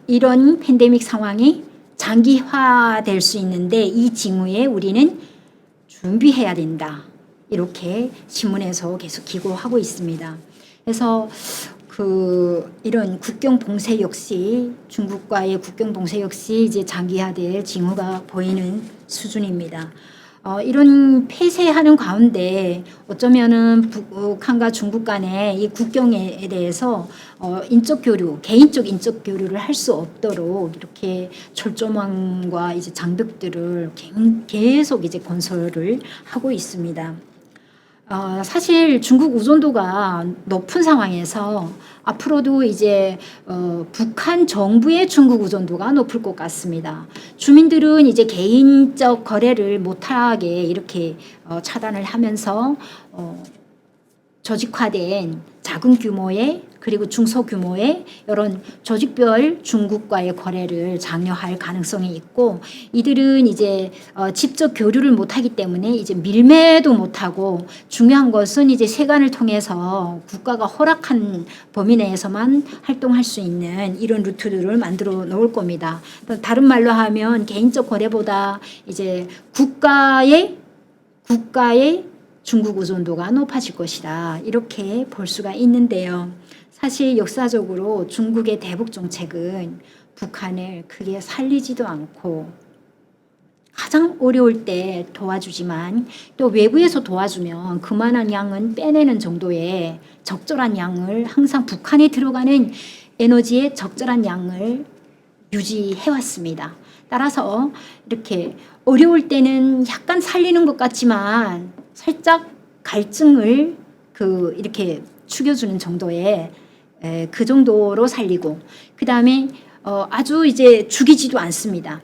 이런 팬데믹 상황이 장기화될 수 있는데 이 징후에 우리는 준비해야 된다. 이렇게 신문에서 계속 기고하고 있습니다. 그래서 이런 국경 봉쇄 역시 중국과의 국경 봉쇄 역시 이제 장기화될 징후가 보이는 수준입니다. 이런 폐쇄하는 가운데 어쩌면은 북한과 중국 간의 이 국경에 대해서 인적 교류, 개인적 인적 교류를 할 수 없도록 이렇게 철조망과 이제 장벽들을 계속 이제 건설을 하고 있습니다. 사실 중국 의존도가 높은 상황에서 앞으로도 이제 북한 정부의 중국 의존도가 높을 것 같습니다. 주민들은 이제 개인적 거래를 못하게 이렇게 차단을 하면서 조직화된 작은 규모의 그리고 중소규모의 이런 조직별 중국과의 거래를 장려할 가능성이 있고 이들은 이제 직접 교류를 못하기 때문에 이제 밀매도 못하고 중요한 것은 이제 세관을 통해서 국가가 허락한 범위 내에서만 활동할 수 있는 이런 루트들을 만들어 놓을 겁니다. 다른 말로 하면 개인적 거래보다 이제 국가의 중국 의존도가 높아질 것이다. 이렇게 볼 수가 있는데요. 사실 역사적으로 중국의 대북 정책은 북한을 크게 살리지도 않고 가장 어려울 때 도와주지만 또 외부에서 도와주면 그만한 양은 빼내는 정도의 적절한 양을 항상 북한에 들어가는 에너지의 적절한 양을 유지해왔습니다. 따라서 이렇게 어려울 때는 약간 살리는 것 같지만 살짝 갈증을 이렇게 죽여주는 정도의 그 정도로 살리고 그 다음에 아주 이제 죽이지도 않습니다.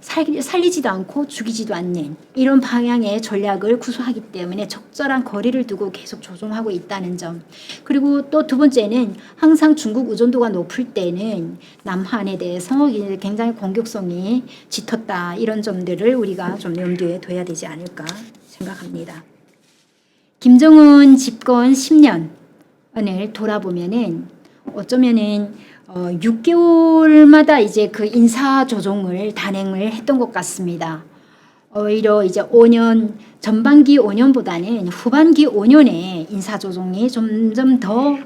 살리지도 않고 죽이지도 않는 이런 방향의 전략을 구사하기 때문에 적절한 거리를 두고 계속 조종하고 있다는 점. 그리고 또 두 번째는 항상 중국 의존도가 높을 때는 남한에 대해서 굉장히 공격성이 짙었다. 이런 점들을 우리가 좀 염두에 둬야 되지 않을까 생각합니다. 김정은 집권 10년을 돌아보면은 어쩌면은 6개월마다 이제 그 인사 조정을 단행을 했던 것 같습니다. 오히려 이제 5년 전반기 5년보다는 후반기 5년에 인사 조정이 점점 더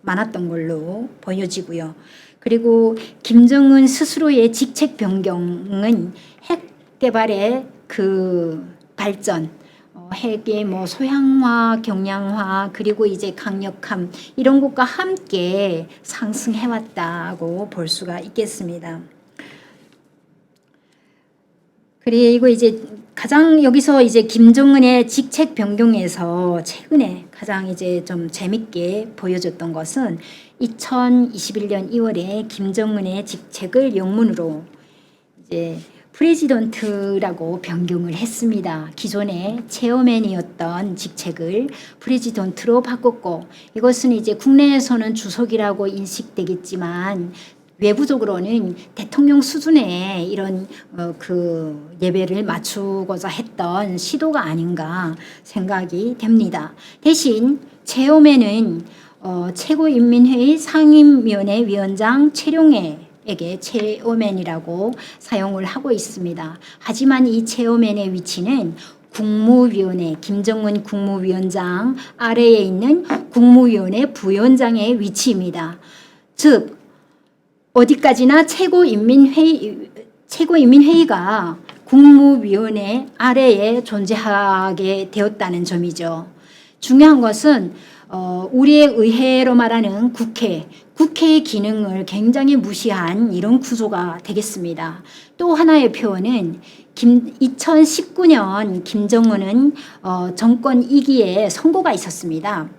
많았던 걸로 보여지고요. 그리고 김정은 스스로의 직책 변경은 핵 개발의 그 발전, 핵의 소형화, 경량화, 그리고 이제 강력함 이런 것과 함께 상승해왔다고 볼 수가 있겠습니다. 그리고 이제 가장 여기서 이제 김정은의 직책 변경에서 최근에 가장 이제 좀 재밌게 보여줬던 것은 2021년 2월에 김정은의 직책을 영문으로 이제 프레지던트라고 변경을 했습니다. 기존에 체어맨이었던 직책을 프레지던트로 바꿨고 이것은 이제 국내에서는 주석이라고 인식되겠지만 외부적으로는 대통령 수준의 이런 그 예배를 맞추고자 했던 시도가 아닌가 생각이 됩니다. 대신 체어맨은 최고인민회의 상임위원회 위원장 최룡해에게 체어맨이라고 사용을 하고 있습니다. 하지만 이 체어맨의 위치는 국무위원회, 김정은 국무위원장 아래에 있는 국무위원회 부위원장의 위치입니다. 즉 어디까지나 최고인민회의가 국무위원회 아래에 존재하게 되었다는 점이죠. 중요한 것은 우리의 의회로 말하는 국회의 기능을 굉장히 무시한 이런 구조가 되겠습니다. 또 하나의 표현은 2019년 김정은은 정권 2기에 선거가 있었습니다.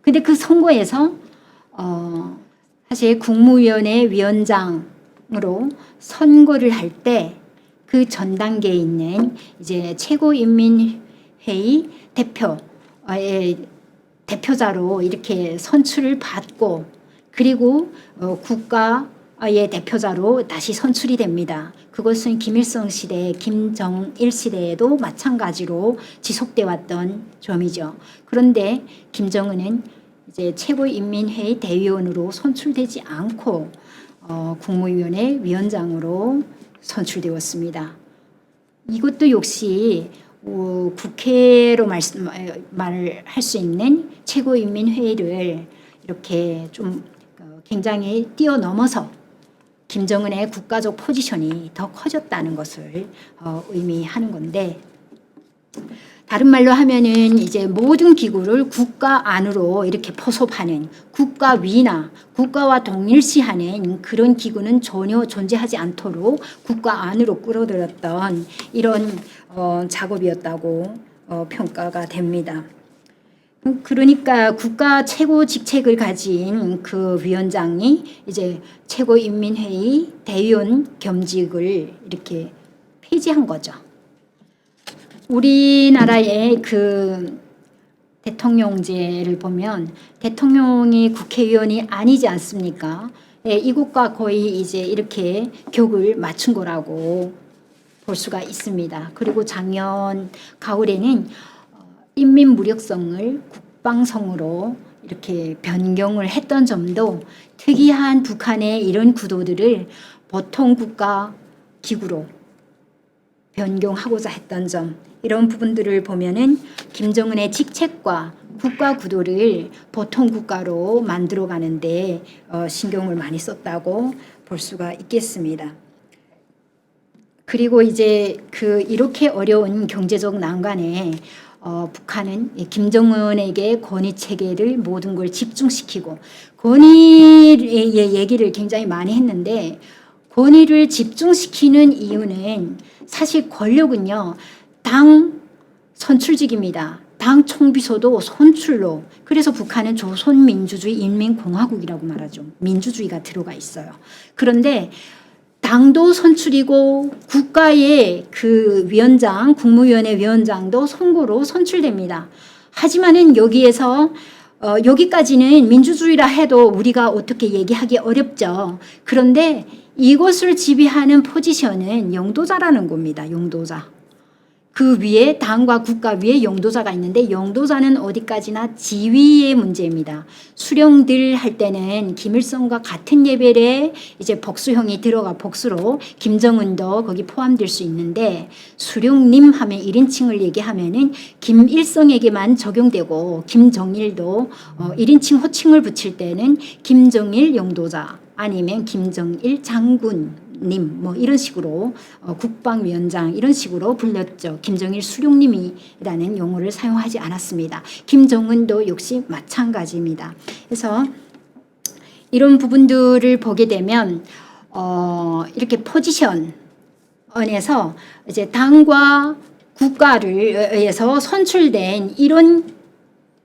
근데 그 선거에서 사실 국무위원회 위원장으로 선거를 할 때 그 전 단계에 있는 이제 최고인민회의 대표자로 이렇게 선출을 받고 그리고 국가의 대표자로 다시 선출이 됩니다. 그것은 김일성 시대, 김정일 시대에도 마찬가지로 지속돼 왔던 점이죠. 그런데 김정은은 이제 최고인민회의 대위원으로 선출되지 않고 국무위원회 위원장으로 선출되었습니다. 이것도 역시 국회로 말을 할 수 있는 최고인민회의를 이렇게 좀 굉장히 뛰어넘어서 김정은의 국가적 포지션이 더 커졌다는 것을 의미하는 건데, 다른 말로 하면은 이제 모든 기구를 국가 안으로 이렇게 포섭하는, 국가 위나 국가와 동일시하는 그런 기구는 전혀 존재하지 않도록 국가 안으로 끌어들였던 이런 작업이었다고 평가가 됩니다. 그러니까 국가 최고 직책을 가진 그 위원장이 이제 최고인민회의 대위원 겸직을 이렇게 폐지한 거죠. 우리나라의 그 대통령제를 보면 대통령이 국회의원이 아니지 않습니까? 이것과 거의 이제 이렇게 격을 맞춘 거라고 볼 수가 있습니다. 그리고 작년 가을에는 인민무력성을 국방성으로 이렇게 변경을 했던 점도 특이한 북한의 이런 구도들을 보통 국가 기구로 변경하고자 했던 점, 이런 부분들을 보면은 김정은의 직책과 국가 구도를 보통 국가로 만들어 가는데 신경을 많이 썼다고 볼 수가 있겠습니다. 그리고 이제 이렇게 어려운 경제적 난관에 북한은 김정은에게 권위 체계를 모든 걸 집중시키고, 권위의 얘기를 굉장히 많이 했는데 권위를 집중시키는 이유는 사실 권력은요, 당 선출직입니다. 당 총비서도 선출로. 그래서 북한은 조선민주주의 인민공화국이라고 말하죠. 민주주의가 들어가 있어요. 그런데 당도 선출이고 국가의 그 위원장, 국무위원회 위원장도 선거로 선출됩니다. 하지만은 여기에서 여기까지는 민주주의라 해도 우리가 어떻게 얘기하기 어렵죠. 그런데 이것을 지배하는 포지션은 영도자라는 겁니다. 영도자. 그 위에 당과 국가 위에 영도자가 있는데, 영도자는 어디까지나 지위의 문제입니다. 수령들 할 때는 김일성과 같은 레벨에 이제 복수형이 들어가 복수로 김정은도 거기 포함될 수 있는데, 수령님 하면 1인칭을 얘기하면은 김일성에게만 적용되고, 김정일도 1인칭 호칭을 붙일 때는 김정일 영도자 아니면 김정일 장군님 뭐 이런 식으로 국방위원장 이런 식으로 불렸죠. 김정일 수령님이라는 용어를 사용하지 않았습니다. 김정은도 역시 마찬가지입니다. 그래서 이런 부분들을 보게 되면 이렇게 포지션 안에서 이제 당과 국가를 의해서 선출된 이런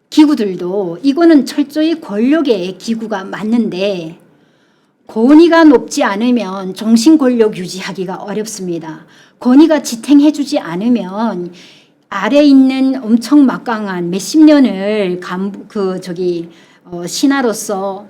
기구들도 이거는 철저히 권력의 기구가 맞는데, 권위가 높지 않으면 정신 권력 유지하기가 어렵습니다. 권위가 지탱해주지 않으면 아래 있는 엄청 막강한 몇십 년을 신하로서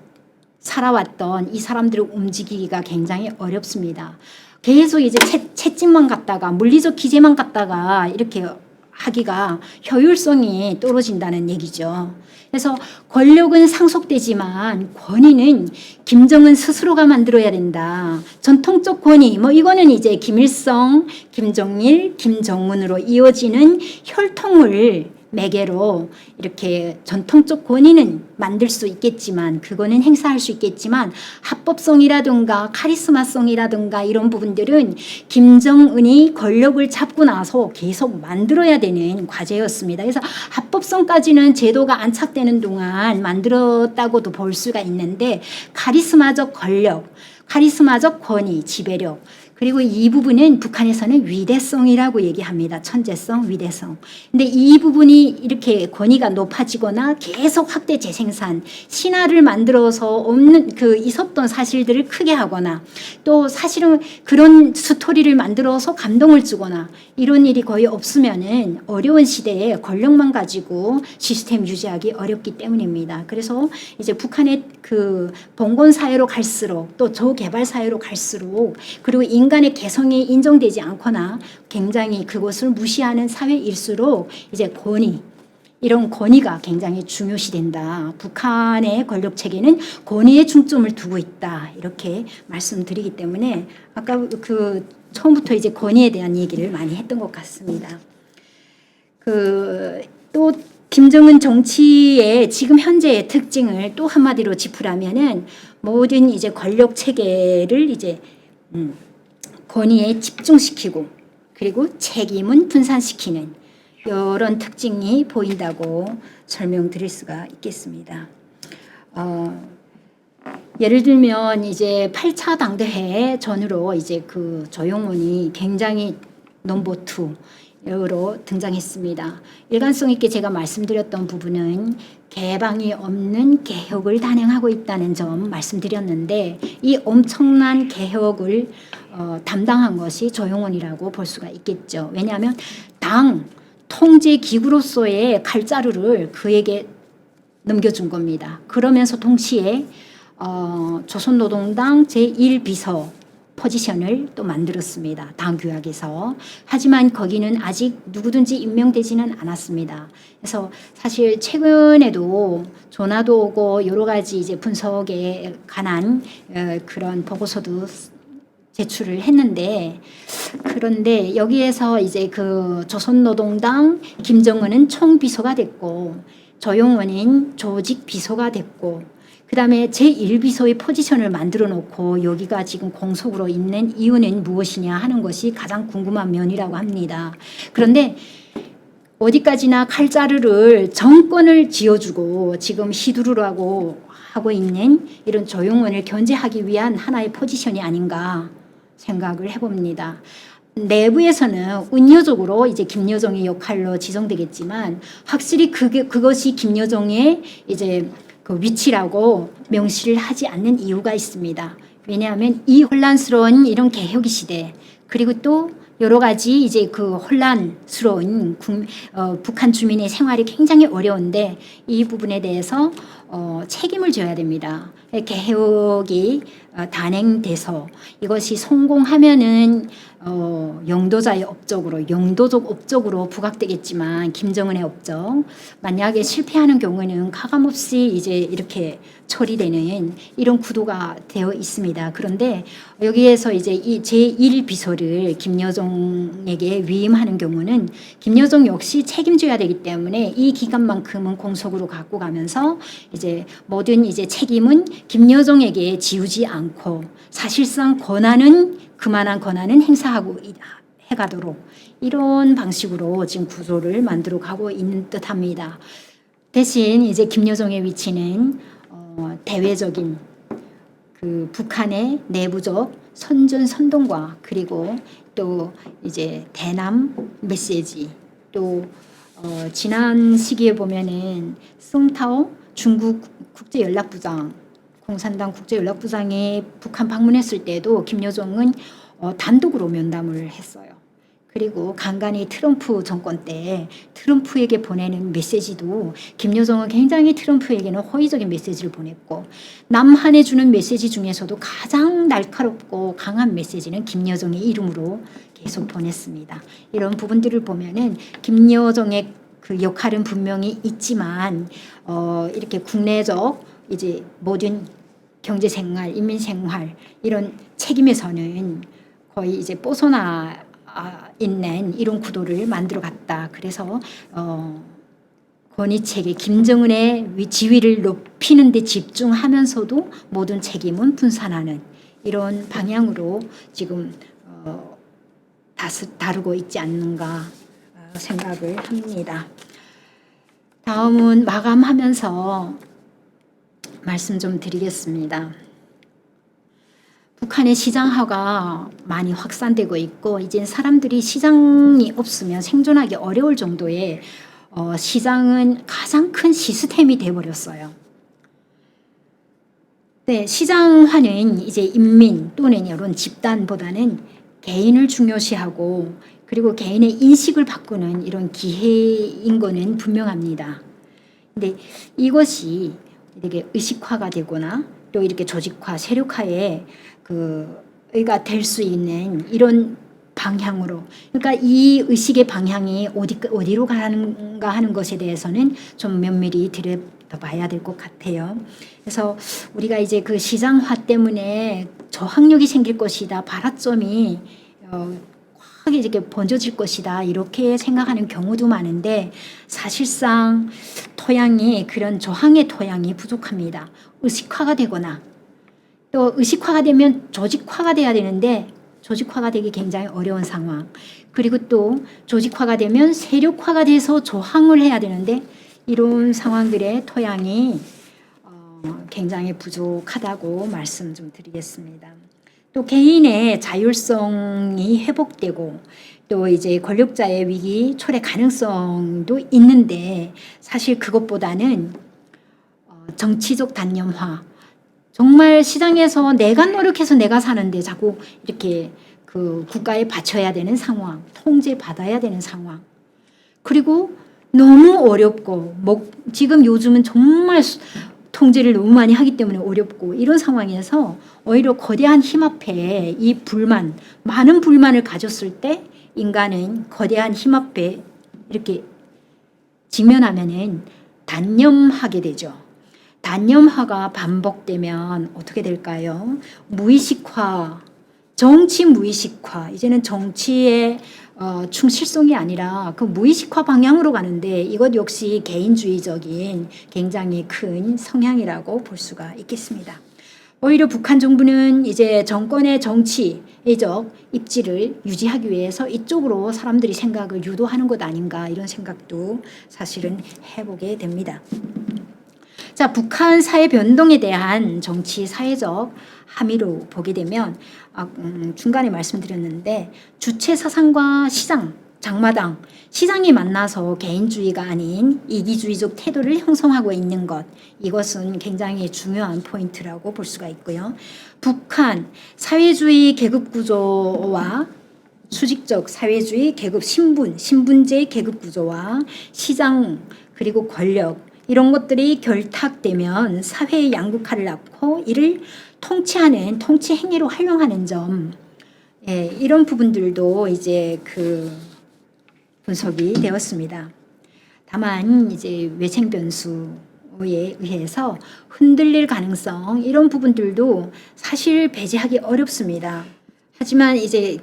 살아왔던 이 사람들을 움직이기가 굉장히 어렵습니다. 계속 이제 채찍만 갖다가, 물리적 기제만 갖다가 이렇게 하기가 효율성이 떨어진다는 얘기죠. 그래서 권력은 상속되지만 권위는 김정은 스스로가 만들어야 된다. 전통적 권위, 뭐 이거는 이제 김일성, 김정일, 김정은으로 이어지는 혈통을 매개로 이렇게 전통적 권위는 만들 수 있겠지만, 그거는 행사할 수 있겠지만, 합법성이라든가 카리스마성이라든가 이런 부분들은 김정은이 권력을 잡고 나서 계속 만들어야 되는 과제였습니다. 그래서 합법성까지는 제도가 안착되는 동안 만들었다고도 볼 수가 있는데, 카리스마적 권력, 카리스마적 권위, 지배력, 그리고 이 부분은 북한에서는 위대성이라고 얘기합니다. 천재성, 위대성. 근데 이 부분이 이렇게 권위가 높아지거나 계속 확대 재생산, 신화를 만들어서 없는 있었던 사실들을 크게 하거나 또 사실은 그런 스토리를 만들어서 감동을 주거나 이런 일이 거의 없으면은 어려운 시대에 권력만 가지고 시스템 유지하기 어렵기 때문입니다. 그래서 이제 북한의 봉건 사회로 갈수록 또 저개발 사회로 갈수록 그리고 인간의 개성이 인정되지 않거나 굉장히 그것을 무시하는 사회일수록 이제 권위, 이런 권위가 굉장히 중요시된다. 북한의 권력 체계는 권위에 중점을 두고 있다. 이렇게 말씀드리기 때문에 아까 처음부터 이제 권위에 대한 얘기를 많이 했던 것 같습니다. 또 김정은 정치의 지금 현재의 특징을 또 한마디로 짚으라면은 모든 이제 권력 체계를 이제 권위에 집중시키고 그리고 책임은 분산시키는 이런 특징이 보인다고 설명드릴 수가 있겠습니다. 예를 들면 이제 8차 당대회 전후로 이제 조용원이 굉장히 넘버 2로 등장했습니다. 일관성 있게 제가 말씀드렸던 부분은 개방이 없는 개혁을 단행하고 있다는 점 말씀드렸는데 이 엄청난 개혁을 담당한 것이 조용원이라고 볼 수가 있겠죠. 왜냐하면 당 통제 기구로서의 칼자루를 그에게 넘겨준 겁니다. 그러면서 동시에 조선노동당 제1비서 포지션을 또 만들었습니다. 당 규약에서. 하지만 거기는 아직 누구든지 임명되지는 않았습니다. 그래서 사실 최근에도 전화도 오고 여러 가지 이제 분석에 관한 그런 보고서도 제출을 했는데 그런데 여기에서 이제 조선노동당 김정은은 총비서가 됐고 조용원은 조직비서가 됐고 그다음에 제1비서의 포지션을 만들어 놓고 여기가 지금 공석으로 있는 이유는 무엇이냐 하는 것이 가장 궁금한 면이라고 합니다. 그런데 어디까지나 칼자루를 정권을 쥐어주고 지금 시두르라고 하고 있는 이런 조용원을 견제하기 위한 하나의 포지션이 아닌가 생각을 해봅니다. 내부에서는 운여적으로 이제 김여정의 역할로 지정되겠지만 확실히 그것이 김여정의 이제 위치라고 명시를 하지 않는 이유가 있습니다. 왜냐하면 이 혼란스러운 이런 개혁의 시대 그리고 또 여러 가지 이제 혼란스러운 북한 주민의 생활이 굉장히 어려운데 이 부분에 대해서 책임을 져야 됩니다. 개혁이 단행돼서 이것이 성공하면은 영도자의 업적으로 영도적 업적으로 부각되겠지만 김정은의 업적 만약에 실패하는 경우는 가감없이 이제 이렇게 처리되는 이런 구도가 되어 있습니다. 그런데 여기에서 이제 이 제1비서를 김여정에게 위임하는 경우는 김여정 역시 책임져야 되기 때문에 이 기간만큼은 공석으로 갖고 가면서 이제 모든 이제 책임은 김여정에게 지우지 않고 사실상 그만한 권한은 행사하고 해가도록 이런 방식으로 지금 구조를 만들어 가고 있는 듯합니다. 대신 이제 김여정의 위치는 대외적인 북한의 내부적 선전선동과 그리고 또 이제 대남 메시지 또 지난 시기에 보면은 송타오 중국 국제연락부장 공산당 국제연락부장이 북한 방문했을 때도 김여정은 단독으로 면담을 했어요. 그리고 간간히 트럼프 정권 때 트럼프에게 보내는 메시지도 김여정은 굉장히 트럼프에게는 호의적인 메시지를 보냈고 남한에 주는 메시지 중에서도 가장 날카롭고 강한 메시지는 김여정의 이름으로 계속 보냈습니다. 이런 부분들을 보면은 김여정의 역할은 분명히 있지만 이렇게 국내적 이제 모든 경제생활, 인민생활 이런 책임에서는 거의 이제 벗어나 있는 이런 구도를 만들어 갔다. 그래서 권위체계 김정은의 지위를 높이는 데 집중하면서도 모든 책임은 분산하는 이런 방향으로 지금 다루고 있지 않는가 생각을 합니다. 다음은 마감하면서 말씀 좀 드리겠습니다. 북한의 시장화가 많이 확산되고 있고 이제 사람들이 시장이 없으면 생존하기 어려울 정도의 시장은 가장 큰 시스템이 되어버렸어요. 네, 시장화는 이제 인민 또는 이런 집단보다는 개인을 중요시하고 그리고 개인의 인식을 바꾸는 이런 기회인 거는 분명합니다. 근데 이것이 이렇게 의식화가 되거나 또 이렇게 조직화, 세력화에 의가 될 수 있는 이런 방향으로, 그러니까 이 의식의 방향이 어디로 가는가 하는 것에 대해서는 좀 면밀히 들여다봐야 될 것 같아요. 그래서 우리가 이제 그 시장화 때문에 저항력이 생길 것이다, 발화점이 확 이렇게 번져질 것이다 이렇게 생각하는 경우도 많은데 사실상 토양이 그런 저항의 토양이 부족합니다. 의식화가 되거나 또 의식화가 되면 조직화가 돼야 되는데 조직화가 되기 굉장히 어려운 상황, 그리고 또 조직화가 되면 세력화가 돼서 저항을 해야 되는데 이런 상황들의 토양이 굉장히 부족하다고 말씀 좀 드리겠습니다. 또 개인의 자율성이 회복되고 또 이제 권력자의 위기 초래 가능성도 있는데 사실 그것보다는 정치적 단념화, 정말 시장에서 내가 노력해서 내가 사는데 자꾸 이렇게 그 국가에 바쳐야 되는 상황, 통제받아야 되는 상황, 그리고 너무 어렵고 지금 요즘은 정말 통제를 너무 많이 하기 때문에 어렵고 이런 상황에서 오히려 거대한 힘 앞에 이 불만, 많은 불만을 가졌을 때 인간은 거대한 힘 앞에 이렇게 직면하면은 단념하게 되죠. 단념화가 반복되면 어떻게 될까요? 무의식화, 정치 무의식화, 이제는 정치의 충실성이 아니라 그 무의식화 방향으로 가는데 이것 역시 개인주의적인 굉장히 큰 성향이라고 볼 수가 있겠습니다. 오히려 북한 정부는 이제 정권의 정치적 입지를 유지하기 위해서 이쪽으로 사람들이 생각을 유도하는 것 아닌가 이런 생각도 사실은 해보게 됩니다. 자, 북한 사회 변동에 대한 정치 사회적 함의로 보게 되면 중간에 말씀드렸는데 주체 사상과 시장, 장마당, 시장이 만나서 개인주의가 아닌 이기주의적 태도를 형성하고 있는 것, 이것은 굉장히 중요한 포인트라고 볼 수가 있고요. 북한 사회주의 계급구조와 수직적 사회주의 계급 신분제 계급구조와 시장 그리고 권력 이런 것들이 결탁되면 사회의 양극화를 낳고 이를 통치하는 통치 행위로 활용하는 점, 이런 부분들도 이제 분석이 되었습니다. 다만 이제 외생 변수에 의해서 흔들릴 가능성 이런 부분들도 사실 배제하기 어렵습니다. 하지만 이제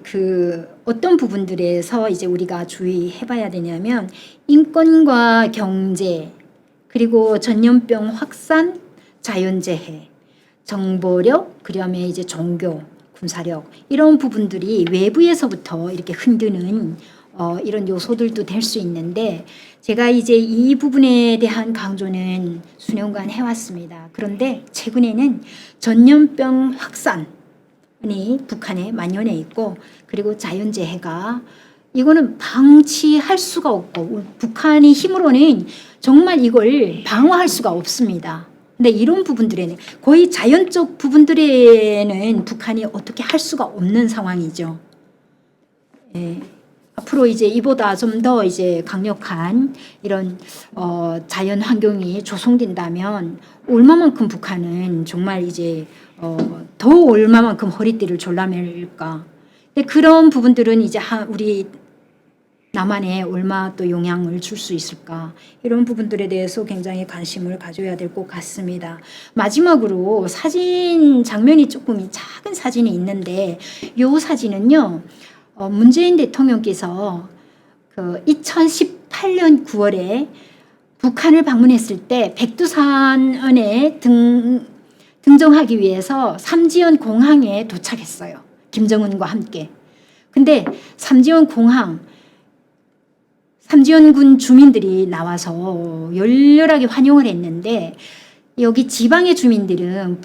어떤 부분들에서 이제 우리가 주의해봐야 되냐면 인권과 경제 그리고 전염병 확산, 자연재해, 정보력, 그다음에 이제 종교, 군사력 이런 부분들이 외부에서부터 이렇게 흔드는 이런 요소들도 될 수 있는데 제가 이제 이 부분에 대한 강조는 수년간 해왔습니다. 그런데 최근에는 전염병 확산이 북한에 만연해 있고 그리고 자연재해가 이거는 방치할 수가 없고 북한이 힘으로는 정말 이걸 방어할 수가 없습니다. 근데 이런 부분들에는 거의 자연적 부분들에는 북한이 어떻게 할 수가 없는 상황이죠. 앞으로 이제 이보다 좀 더 이제 강력한 이런 자연 환경이 조성된다면 얼마만큼 북한은 정말 이제 더 얼마만큼 허리띠를 졸라맬까. 근데 그런 부분들은 이제 우리 남한에 얼마 또 영향을 줄 수 있을까 이런 부분들에 대해서 굉장히 관심을 가져야 될 것 같습니다. 마지막으로 사진 장면이 조금 작은 사진이 있는데 이 사진은요 문재인 대통령께서 2018년 9월에 북한을 방문했을 때 백두산에 등정하기 위해서 삼지연 공항에 도착했어요. 김정은과 함께. 근데 삼지연군 주민들이 나와서 열렬하게 환영을 했는데 여기 지방의 주민들은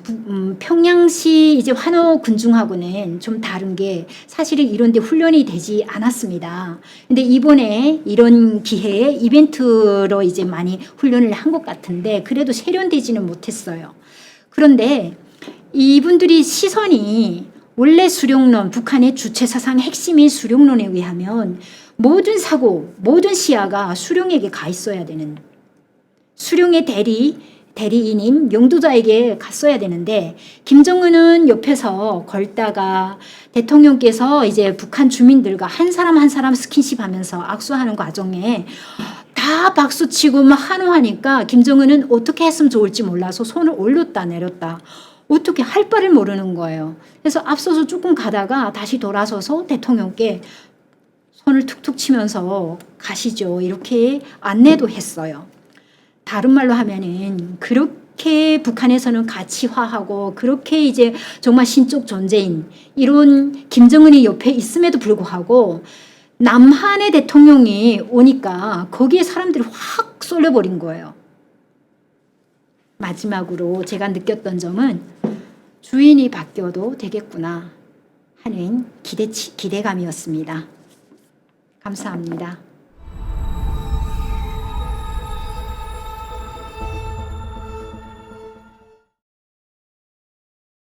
평양시 이제 환호 군중하고는 좀 다른 게 사실은 이런 데 훈련이 되지 않았습니다. 근데 이번에 이런 기회에 이벤트로 이제 많이 훈련을 한 것 같은데 그래도 세련되지는 못했어요. 그런데 이분들이 시선이 원래 수령론, 북한의 주체사상 핵심인 수령론에 의하면 모든 사고, 모든 시야가 수령에게 가 있어야 되는, 수령의 대리인인 영도자에게 갔어야 되는데 김정은은 옆에서 걸다가 대통령께서 이제 북한 주민들과 한 사람 한 사람 스킨십 하면서 악수하는 과정에 다 박수치고 막 환호하니까 김정은은 어떻게 했으면 좋을지 몰라서 손을 올렸다 내렸다 어떻게 할 바를 모르는 거예요. 그래서 앞서서 조금 가다가 다시 돌아서서 대통령께 손을 툭툭 치면서 가시죠 이렇게 안내도 했어요. 다른 말로 하면은 그렇게 북한에서는 가치화하고 그렇게 이제 정말 신적 존재인 이런 김정은이 옆에 있음에도 불구하고 남한의 대통령이 오니까 거기에 사람들이 확 쏠려버린 거예요. 마지막으로 제가 느꼈던 점은 주인이 바뀌어도 되겠구나 하는 기대감이었습니다. 감사합니다.